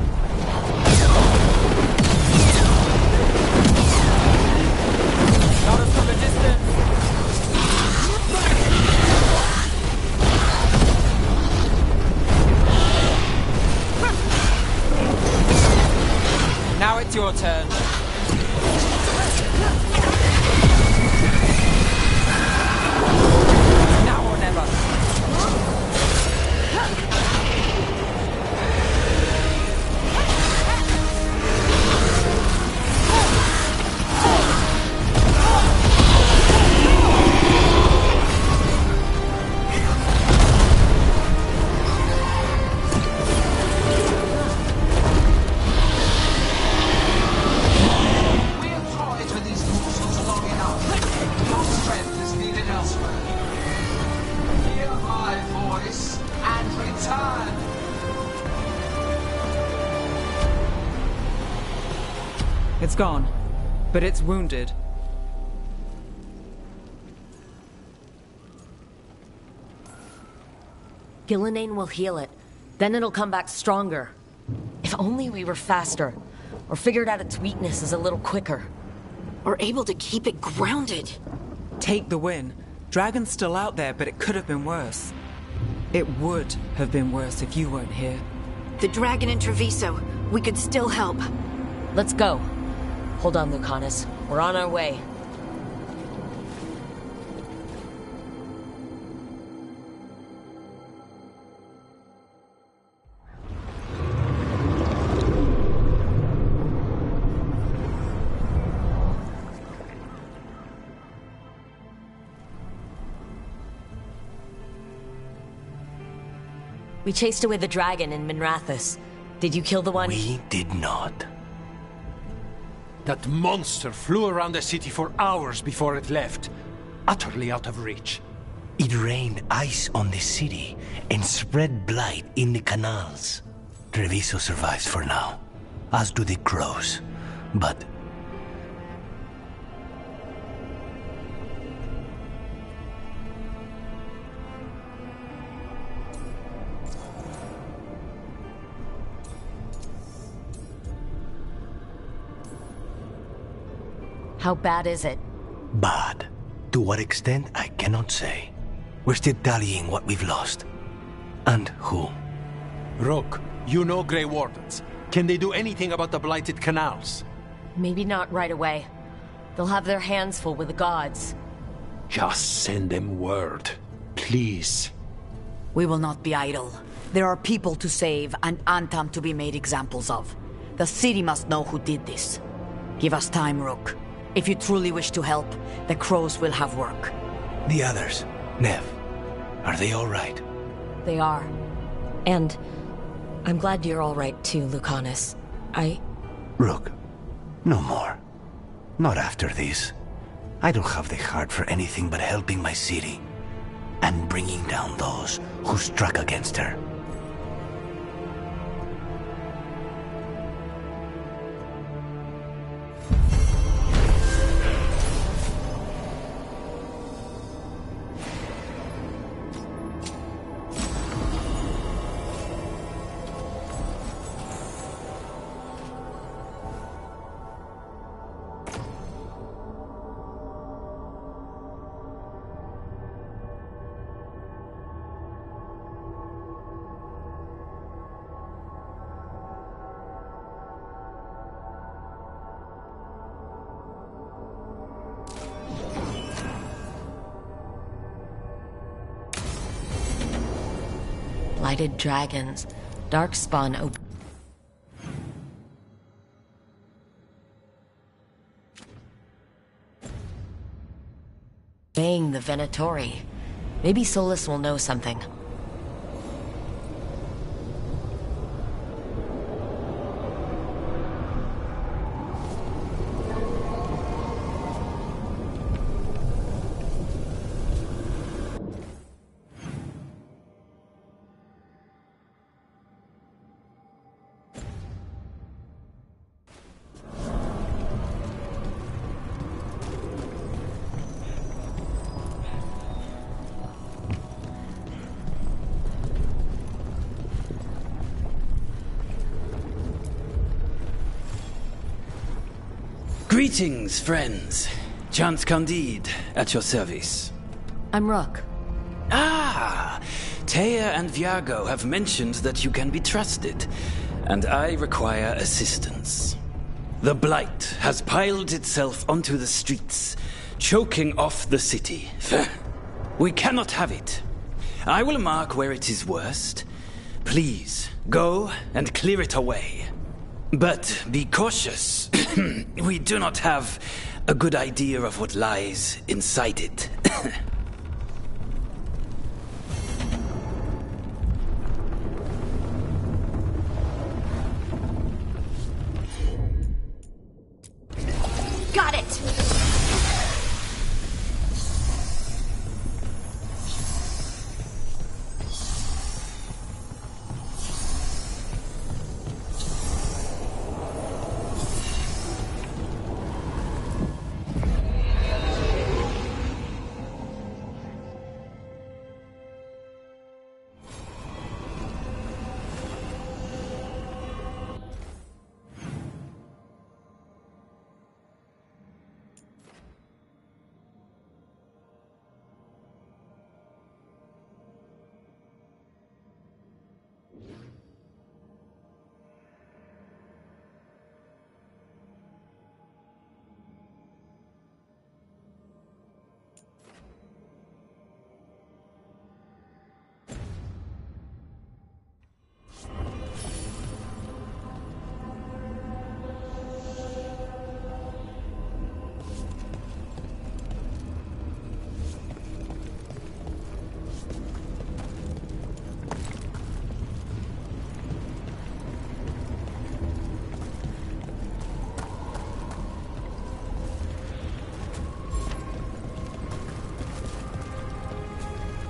[SPEAKER 12] Got us from a distance. Now it's your turn. Now or never.
[SPEAKER 17] We have toyed with these mortals long enough. Your strength is needed elsewhere. Hear my voice and return.
[SPEAKER 12] It's gone, but it's wounded.
[SPEAKER 1] Gillenane will heal it. Then it'll come back stronger. If only we were faster. Or figured out its weaknesses a little quicker.
[SPEAKER 4] Or able to keep it grounded.
[SPEAKER 12] Take the win. Dragon's still out there, but it could have been worse. It would have been worse if you weren't here.
[SPEAKER 4] The dragon in Treviso. We could still help.
[SPEAKER 1] Let's go. Hold on, Lucanus. We're on our way. We chased away the dragon in Minrathous. Did you kill the one?
[SPEAKER 13] We did not.
[SPEAKER 9] That monster flew around the city for hours before it left, utterly out of reach.
[SPEAKER 13] It rained ice on the city and spread blight in the canals. Treviso survives for now, as do the crows. But
[SPEAKER 1] how bad is it?
[SPEAKER 13] bad. To what extent, I cannot say. We're still tallying what we've lost. And who.
[SPEAKER 9] Rook, you know Grey Wardens. Can they do anything about the blighted canals?
[SPEAKER 1] Maybe not right away. They'll have their hands full with the gods.
[SPEAKER 9] Just send them word. Please.
[SPEAKER 18] We will not be idle. There are people to save and Antam to be made examples of. The city must know who did this. Give us time, Rook. If you truly wish to help, the crows will have work.
[SPEAKER 13] The others, Nev, are they all right?
[SPEAKER 1] They are. And I'm glad you're all right too, Lucanus.
[SPEAKER 13] Rook, no more. Not after this. I don't have the heart for anything but helping my city. And bringing down those who struck against her.
[SPEAKER 1] Blighted dragons. Darkspawn obeying the Venatori. Maybe Solus will know something.
[SPEAKER 19] Greetings, friends. Chance Candide, at your service.
[SPEAKER 1] I'm Rook.
[SPEAKER 19] Ah! Taya and Viago have mentioned that you can be trusted, and I require assistance. The Blight has piled itself onto the streets, choking off the city. We cannot have it. I will mark where it is worst. Please, go and clear it away. But be cautious. We do not have a good idea of what lies inside it.
[SPEAKER 4] Got it!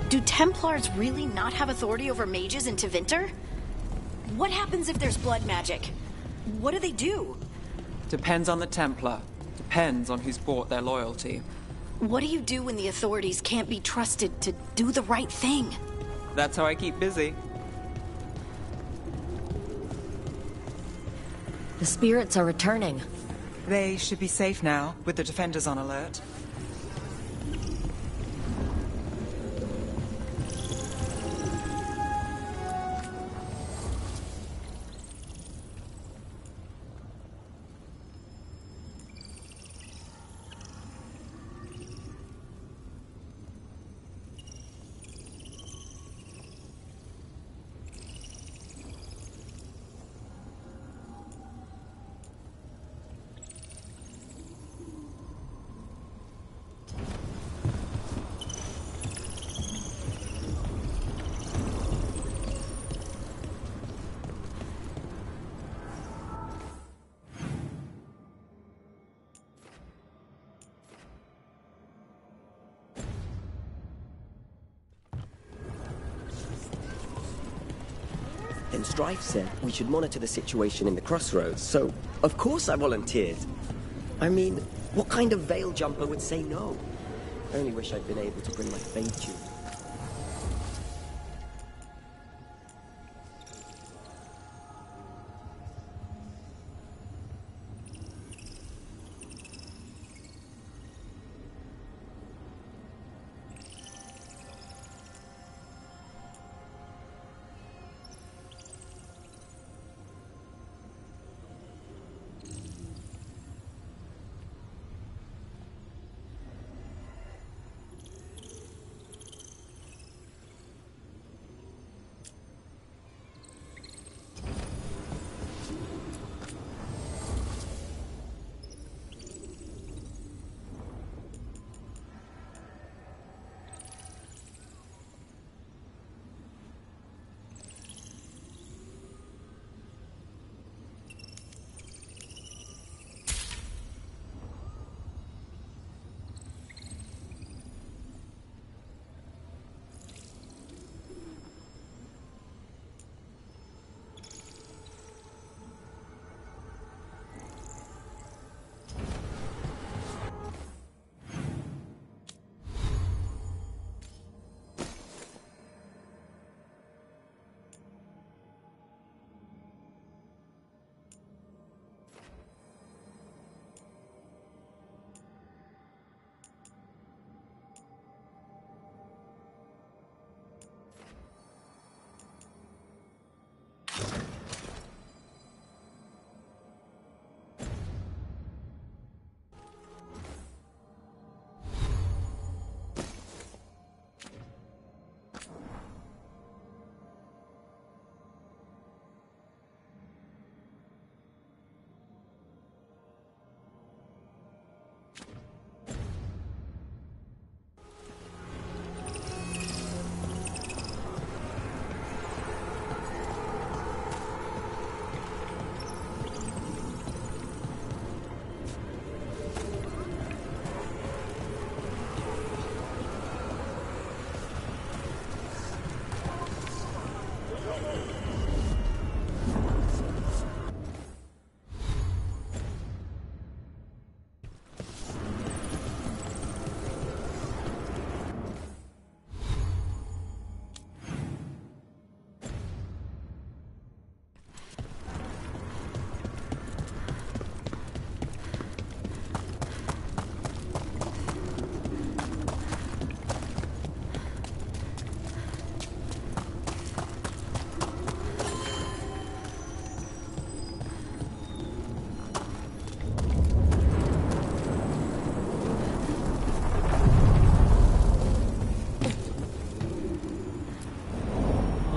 [SPEAKER 4] Do Templars really not have authority over mages in Tevinter? What happens if there's blood magic? What do they do?
[SPEAKER 12] Depends on the Templar. Depends on who's bought their loyalty.
[SPEAKER 4] What do you do when the authorities can't be trusted to do the right thing?
[SPEAKER 12] That's how I keep busy.
[SPEAKER 1] The spirits are returning.
[SPEAKER 12] They should be safe now, with the defenders on alert.
[SPEAKER 20] Then Strife said we should monitor the situation in the crossroads, so of course I volunteered. I mean, what kind of veil jumper would say no? I only wish I'd been able to bring my fade tube.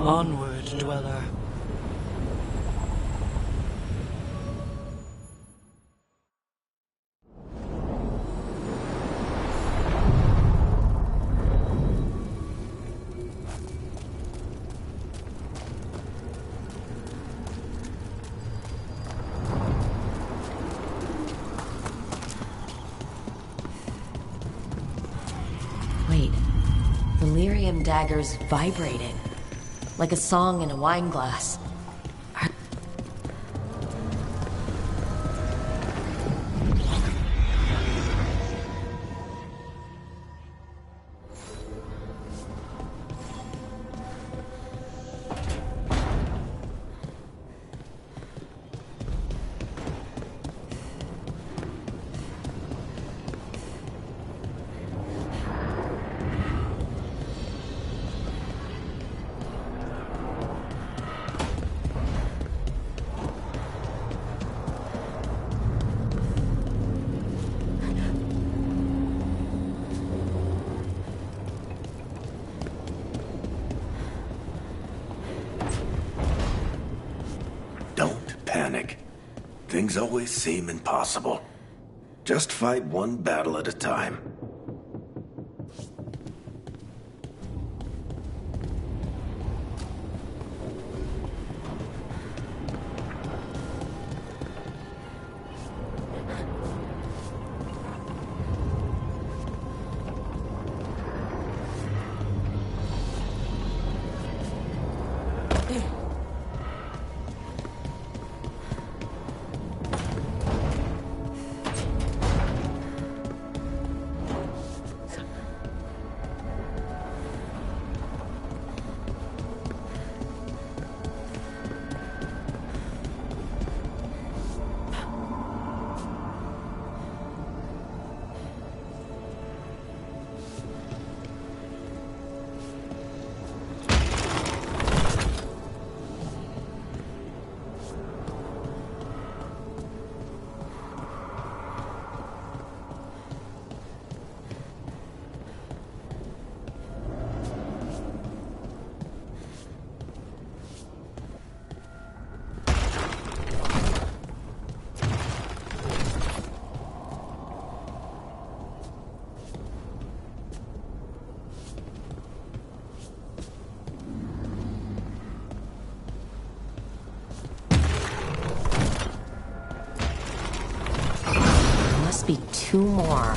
[SPEAKER 2] Onward, Dweller.
[SPEAKER 1] Wait, the lyrium daggers vibrated, like a song in a wine glass.
[SPEAKER 3] Don't panic. Things always seem impossible. Just fight one battle at a time.
[SPEAKER 1] Must be two more.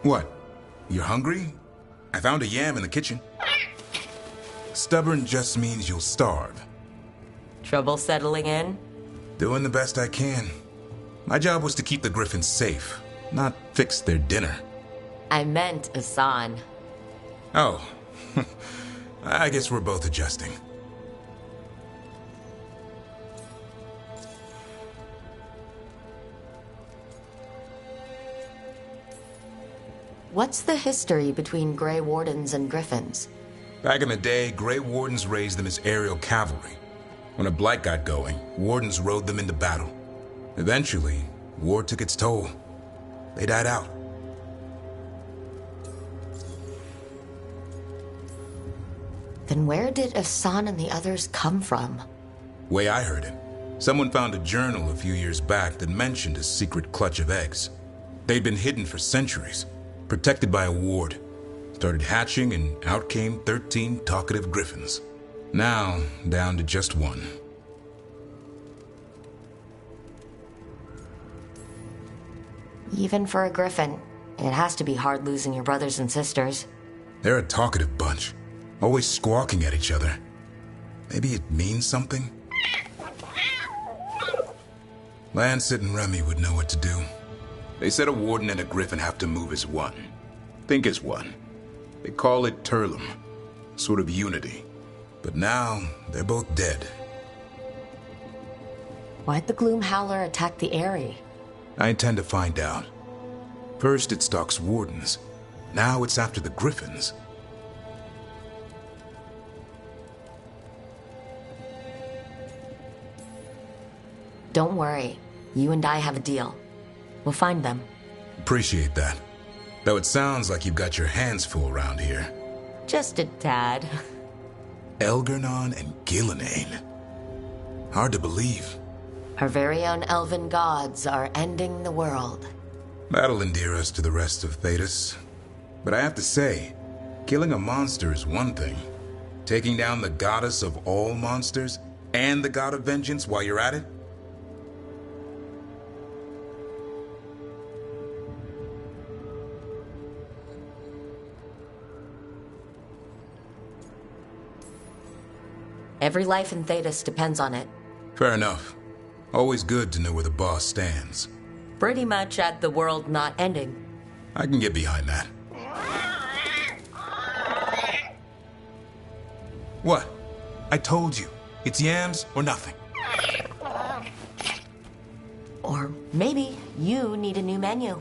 [SPEAKER 11] What? You're hungry? I found a yam in the kitchen. Stubborn just means you'll starve.
[SPEAKER 1] Trouble settling in?
[SPEAKER 11] Doing the best I can. My job was to keep the Griffins safe, not fix their dinner.
[SPEAKER 1] I meant Asan.
[SPEAKER 11] Oh. I guess we're both adjusting.
[SPEAKER 1] What's the history between Grey Wardens and Griffins?
[SPEAKER 11] Back in the day, Grey Wardens raised them as aerial cavalry. When a blight got going, Wardens rode them into battle. Eventually, war took its toll. They died out.
[SPEAKER 1] Then where did Asan and the others come from?
[SPEAKER 11] Way I heard it, someone found a journal a few years back that mentioned a secret clutch of eggs. They'd been hidden for centuries, protected by a ward. Started hatching and out came 13 talkative griffins. Now, down to just one.
[SPEAKER 1] Even for a griffin, it has to be hard losing your brothers and sisters.
[SPEAKER 11] They're a talkative bunch, always squawking at each other. Maybe it means something? Lancet and Remy would know what to do. They said a warden and a griffin have to move as one. Think as one. They call it Turlum, sort of unity. But now, they're both dead.
[SPEAKER 1] Why'd the Gloom Howler attack the Eyrie?
[SPEAKER 11] I intend to find out. First it stalks wardens. Now it's after the griffins.
[SPEAKER 1] Don't worry. You and I have a deal. We'll find them.
[SPEAKER 11] Appreciate that. Though it sounds like you've got your hands full around here.
[SPEAKER 1] Just a tad.
[SPEAKER 11] Elgernon and Gillenane. Hard to believe.
[SPEAKER 1] Our very own elven gods are ending the world.
[SPEAKER 11] That'll endear us to the rest of Thedas. But I have to say, killing a monster is one thing. Taking down the goddess of all monsters and the god of vengeance while you're at it?
[SPEAKER 1] Every life in Thedas depends on it.
[SPEAKER 11] Fair enough. Always good to know where the boss stands.
[SPEAKER 1] Pretty much at the world not ending.
[SPEAKER 11] I can get behind that. What? I told you. It's yams or nothing.
[SPEAKER 1] Or maybe you need a new menu.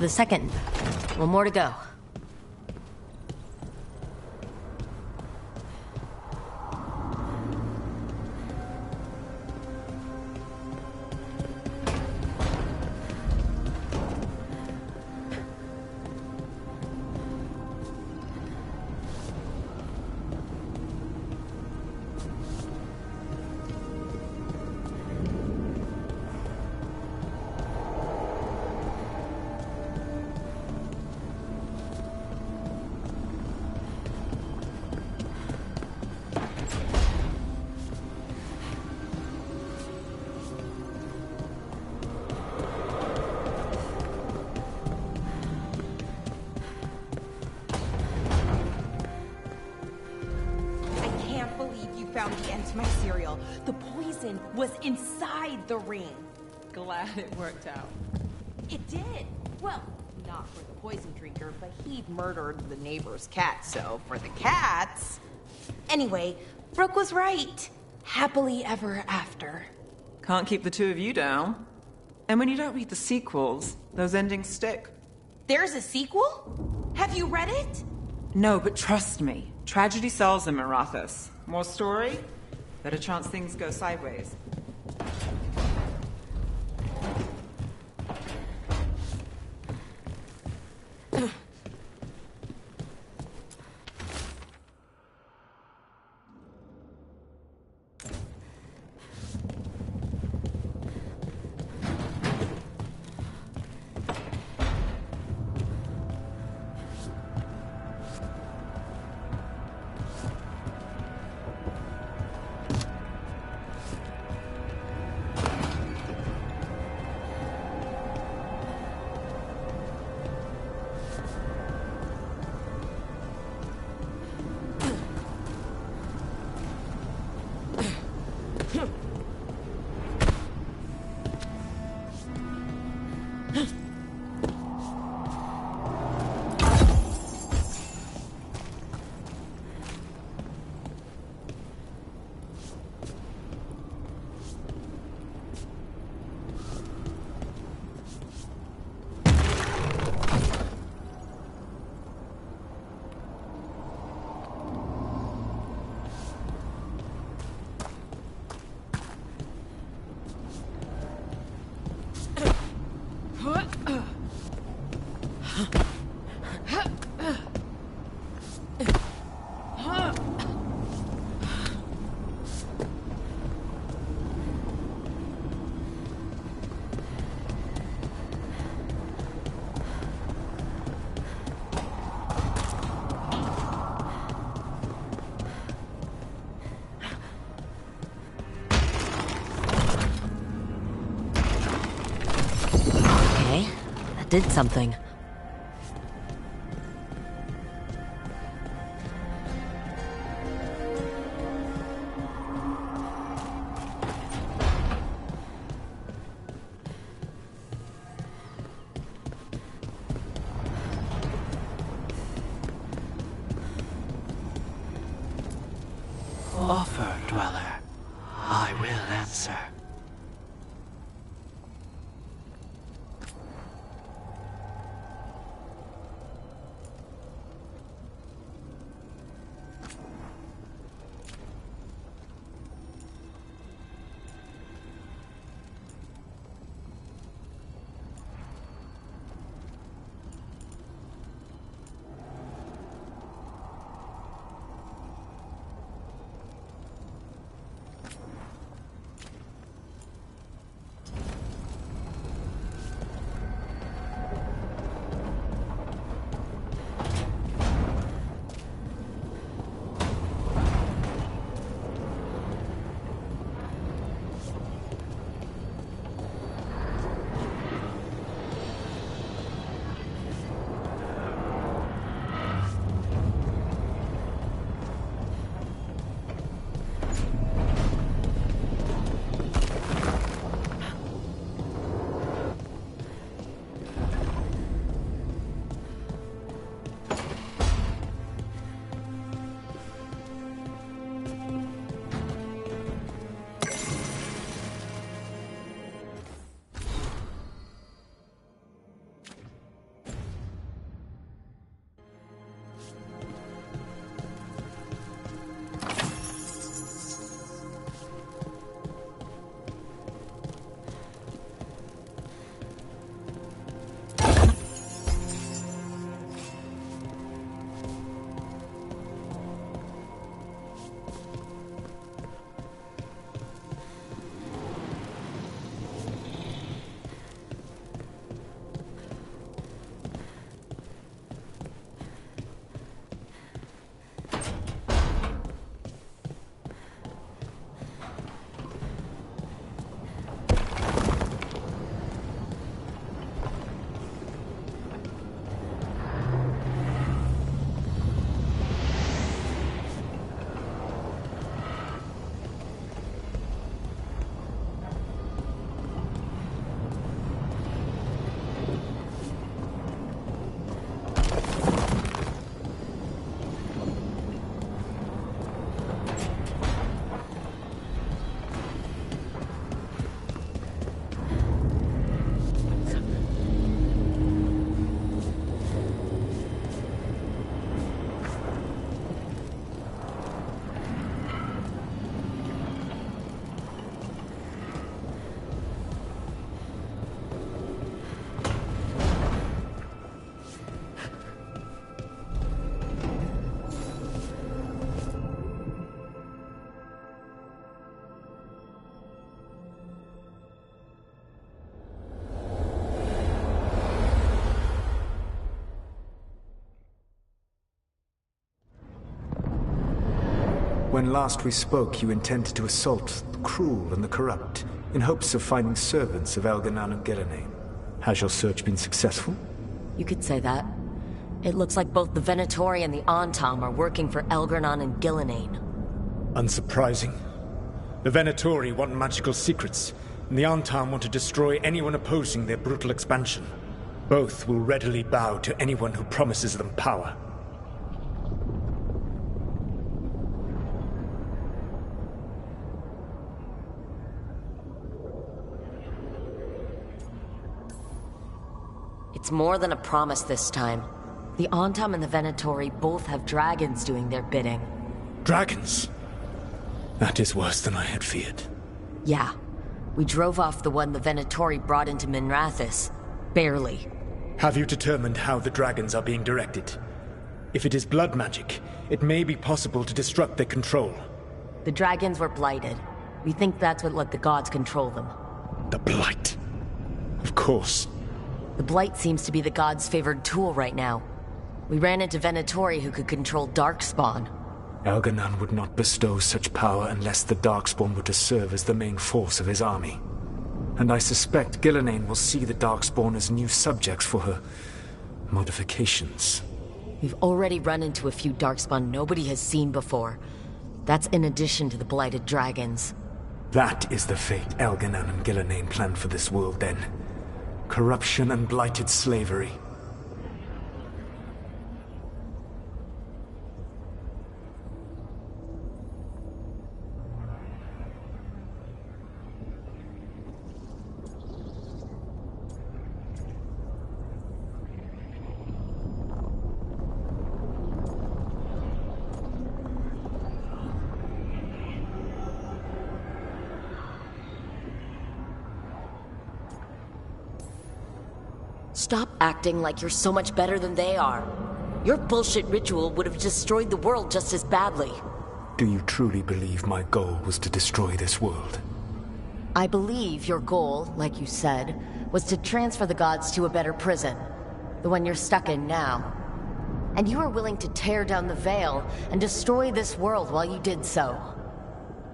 [SPEAKER 1] The second. One more to go.
[SPEAKER 21] Found the end to my cereal. The poison was inside the ring.
[SPEAKER 12] Glad it worked out.
[SPEAKER 21] It did. Well, not for the poison drinker, but he'd murdered the neighbor's cat, so for the cats... Anyway, Brooke was right. Happily ever after.
[SPEAKER 12] Can't keep the two of you down. And when you don't read the sequels, those endings stick.
[SPEAKER 21] There's a sequel? Have you read it?
[SPEAKER 12] No, but trust me. Tragedy sells in Marathas. More story? Better chance things go sideways.
[SPEAKER 1] did something.
[SPEAKER 2] Offer, Dweller. I will answer.
[SPEAKER 15] When last we spoke, you intended to assault the cruel and the corrupt, in hopes of finding servants of Elganan and Gillenane. Has your search been successful?
[SPEAKER 1] You could say that. It looks like both the Venatori and the Antam are working for Elganan and Gillenane.
[SPEAKER 5] Unsurprising. The Venatori want magical secrets, and the Antam want to destroy anyone opposing their brutal expansion. Both will readily bow to anyone who promises them power.
[SPEAKER 1] It's more than a promise this time. The Antam and the Venatori both have dragons doing their bidding.
[SPEAKER 5] Dragons? That is worse than I had feared.
[SPEAKER 1] Yeah. We drove off the one the Venatori brought into Minrathis. Barely.
[SPEAKER 5] Have you determined how the dragons are being directed? If it is blood magic, it may be possible to disrupt their control.
[SPEAKER 1] The dragons were blighted. We think that's what let the gods control them.
[SPEAKER 5] The Blight. Of course.
[SPEAKER 1] The Blight seems to be the gods' favored tool right now. We ran into Venatori who could control Darkspawn.
[SPEAKER 15] Elganan would not bestow such power unless the Darkspawn were to serve as the main force of his army.
[SPEAKER 6] And I suspect Gillenane will see the Darkspawn as new subjects for her modifications.
[SPEAKER 1] We've already run into a few Darkspawn nobody has seen before. That's in addition to the Blighted Dragons.
[SPEAKER 6] That is the fate Elganan and Gillenane planned for this world then. Corruption and blighted slavery.
[SPEAKER 1] Stop acting like you're so much better than they are. Your bullshit ritual would have destroyed the world just as badly.
[SPEAKER 6] Do you truly believe my goal was to destroy this world?
[SPEAKER 1] I believe your goal, like you said, was to transfer the gods to a better prison. The one you're stuck in now. And you were willing to tear down the veil and destroy this world while you did so.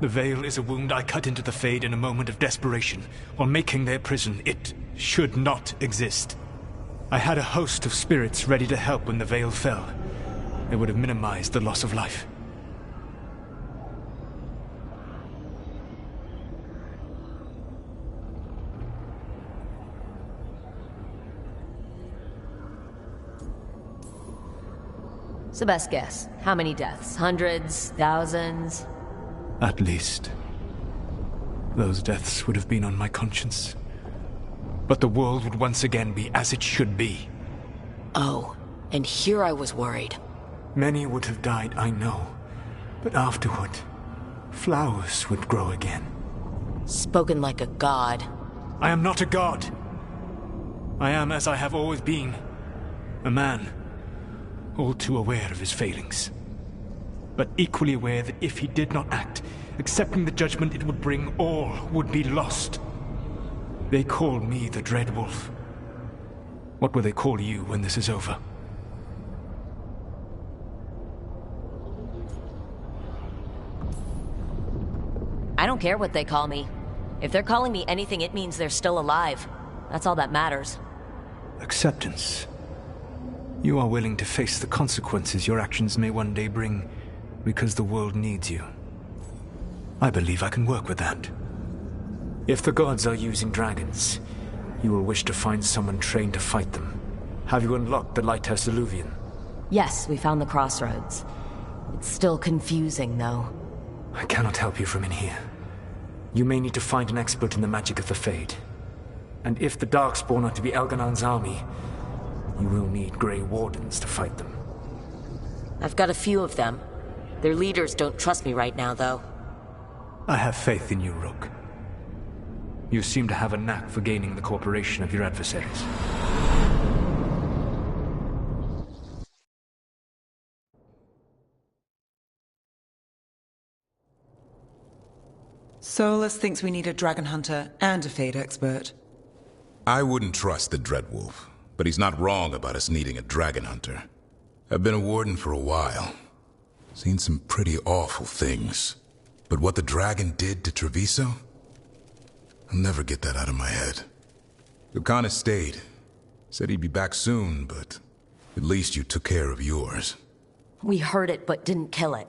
[SPEAKER 6] The veil is a wound I cut into the Fade in a moment of desperation, while making their prison. It should not exist. I had a host of spirits ready to help when the veil fell. They would have minimized the loss of life.
[SPEAKER 1] So best guess, how many deaths? Hundreds? Thousands?
[SPEAKER 6] At least. Those deaths would have been on my conscience. But the world would once again be as it should be.
[SPEAKER 1] Oh, and here I was worried.
[SPEAKER 6] Many would have died, I know. But afterward, flowers would grow again.
[SPEAKER 1] Spoken like a god.
[SPEAKER 6] I am not a god. I am as I have always been. A man. All too aware of his failings. But equally aware that if he did not act, accepting the judgment it would bring, all would be lost. They call me the Dread Wolf. What will they call you when this is over?
[SPEAKER 1] I don't care what they call me. If they're calling me anything, it means they're still alive. That's all that matters.
[SPEAKER 6] Acceptance. You are willing to face the consequences your actions may one day bring because the world needs you. I believe I can work with that. If the gods are using dragons, you will wish to find someone trained to fight them. Have you unlocked the Lighthouse Illuvian?
[SPEAKER 1] Yes, we found the crossroads. It's still confusing, though.
[SPEAKER 6] I cannot help you from in here. You may need to find an expert in the magic of the Fade. And if the Darkspawn are to be Elganan's army, you will need Grey Wardens to fight them.
[SPEAKER 1] I've got a few of them. Their leaders don't trust me right now, though.
[SPEAKER 6] I have faith in you, Rook. You seem to have a knack for gaining the cooperation of your adversaries.
[SPEAKER 12] Solus thinks we need a dragon hunter and a Fade expert.
[SPEAKER 11] I wouldn't trust the Dreadwolf, but he's not wrong about us needing a dragon hunter. I've been a warden for a while. Seen some pretty awful things. But what the dragon did to Treviso? I'll never get that out of my head. Lucana stayed. Said he'd be back soon, but at least you took care of yours.
[SPEAKER 1] We heard it, but didn't kill it.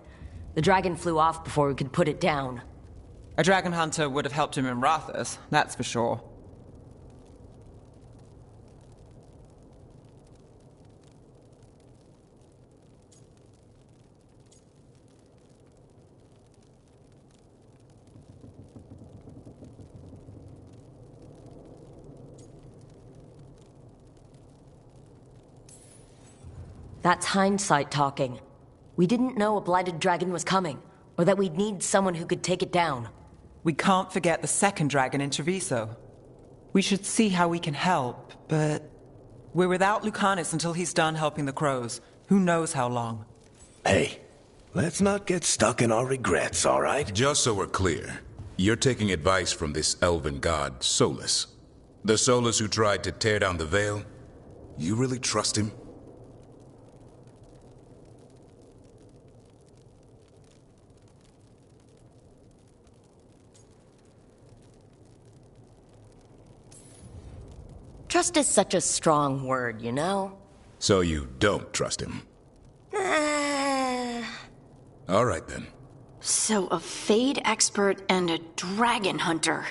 [SPEAKER 1] The dragon flew off before we could put it down.
[SPEAKER 12] A dragon hunter would have helped him in Rathus, that's for sure.
[SPEAKER 1] That's hindsight talking. We didn't know a blighted dragon was coming, or that we'd need someone who could take it down.
[SPEAKER 12] We can't forget the second dragon in Treviso. We should see how we can help, but we're without Lucanus until he's done helping the crows. Who knows how long?
[SPEAKER 3] Hey, let's not get stuck in our regrets, all right?
[SPEAKER 11] Just so we're clear, you're taking advice from this elven god, Solus. The Solus who tried to tear down the veil? You really trust him?
[SPEAKER 1] Trust is such a strong word, you know?
[SPEAKER 11] So you don't trust him? All right, then.
[SPEAKER 4] So, a Fade expert and a dragon hunter.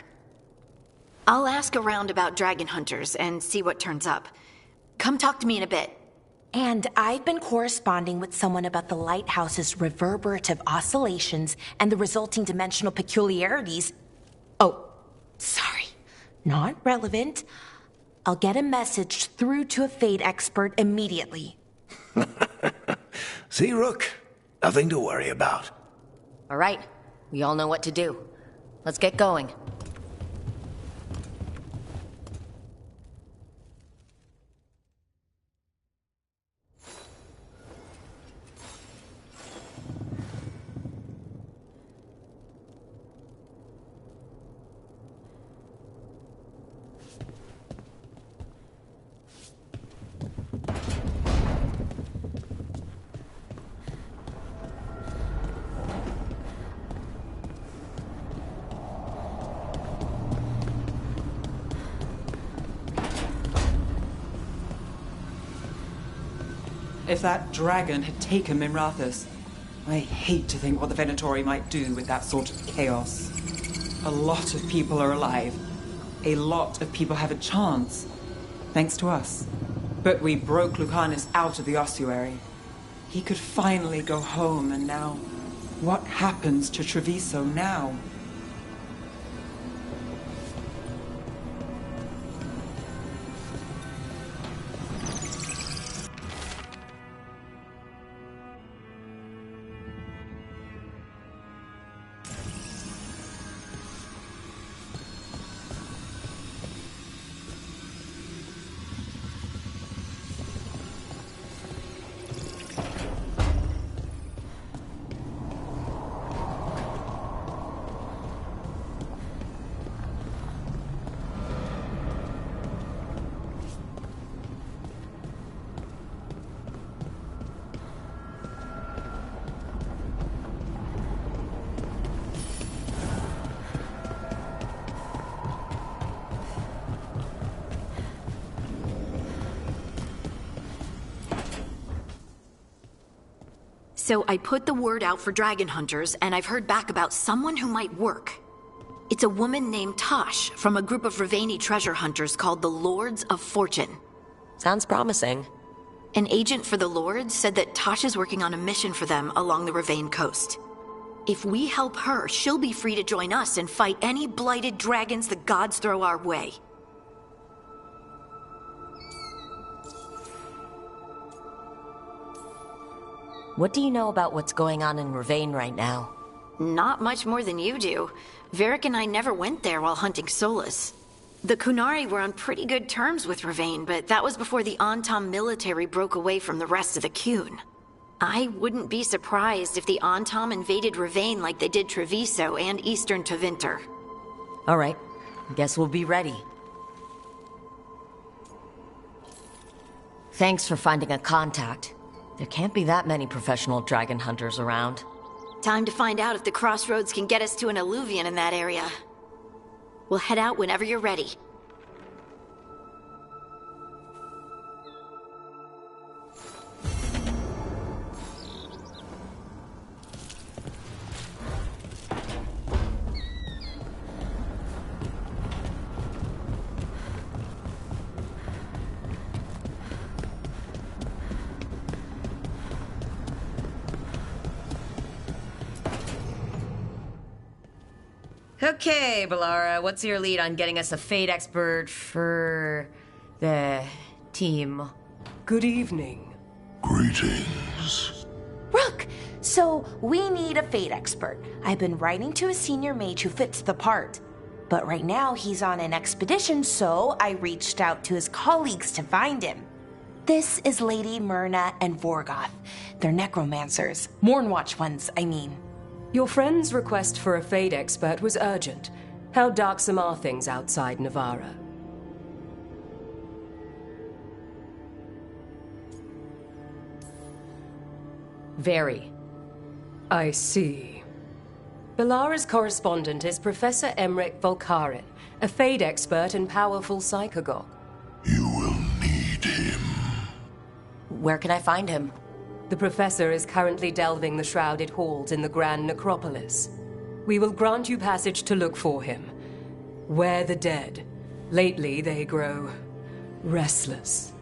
[SPEAKER 4] I'll ask around about dragon hunters and see what turns up. Come talk to me in a bit.
[SPEAKER 14] And I've been corresponding with someone about the lighthouse's reverberative oscillations and the resulting dimensional peculiarities. Oh, sorry. Not relevant. I'll get a message through to a Fade expert immediately.
[SPEAKER 3] See, Rook? Nothing to worry about.
[SPEAKER 1] All right, we all know what to do. Let's get going.
[SPEAKER 12] If that dragon had taken Mimrathus, I hate to think what the Venatori might do with that sort of chaos. A lot of people are alive. A lot of people have a chance, thanks to us. But we broke Lucanus out of the ossuary. He could finally go home, and now, what happens to Treviso now?
[SPEAKER 4] So I put the word out for dragon hunters, and I've heard back about someone who might work. It's a woman named Tosh from a group of Ravani treasure hunters called the Lords of Fortune.
[SPEAKER 1] Sounds promising.
[SPEAKER 4] An agent for the Lords said that Tosh is working on a mission for them along the Ravane coast. If we help her, she'll be free to join us and fight any blighted dragons the gods throw our way.
[SPEAKER 1] What do you know about what's going on in Ravane right now?
[SPEAKER 4] Not much more than you do. Varric and I never went there while hunting Solus. The Kunari were on pretty good terms with Ravane, but that was before the Antam military broke away from the rest of the Kun. I wouldn't be surprised if the Antam invaded Ravane like they did Treviso and Eastern Tevinter.
[SPEAKER 1] All right, guess we'll be ready. Thanks for finding a contact. There can't be that many professional dragon hunters around.
[SPEAKER 4] Time to find out if the crossroads can get us to an alluvion in that area. We'll head out whenever you're ready.
[SPEAKER 1] Okay, Balara, what's your lead on getting us a Fade expert for the team?
[SPEAKER 8] Good evening.
[SPEAKER 16] Greetings.
[SPEAKER 14] Rook! So, we need a Fade expert. I've been writing to a senior mage who fits the part. But right now, he's on an expedition, so I reached out to his colleagues to find him. This is Lady Myrna and Vorgoth. They're necromancers. Mournwatch ones, I mean.
[SPEAKER 8] Your friend's request for a Fade expert was urgent. How darksome are things outside Navarra?
[SPEAKER 1] Very.
[SPEAKER 8] I see. Balara's correspondent is Professor Emmerich Volkarin, a Fade expert and powerful psychagogue.
[SPEAKER 16] You
[SPEAKER 1] Where can I find him?
[SPEAKER 8] The Professor is currently delving the shrouded halls in the Grand Necropolis. We will grant you passage to look for him. Where the dead. Lately they grow restless.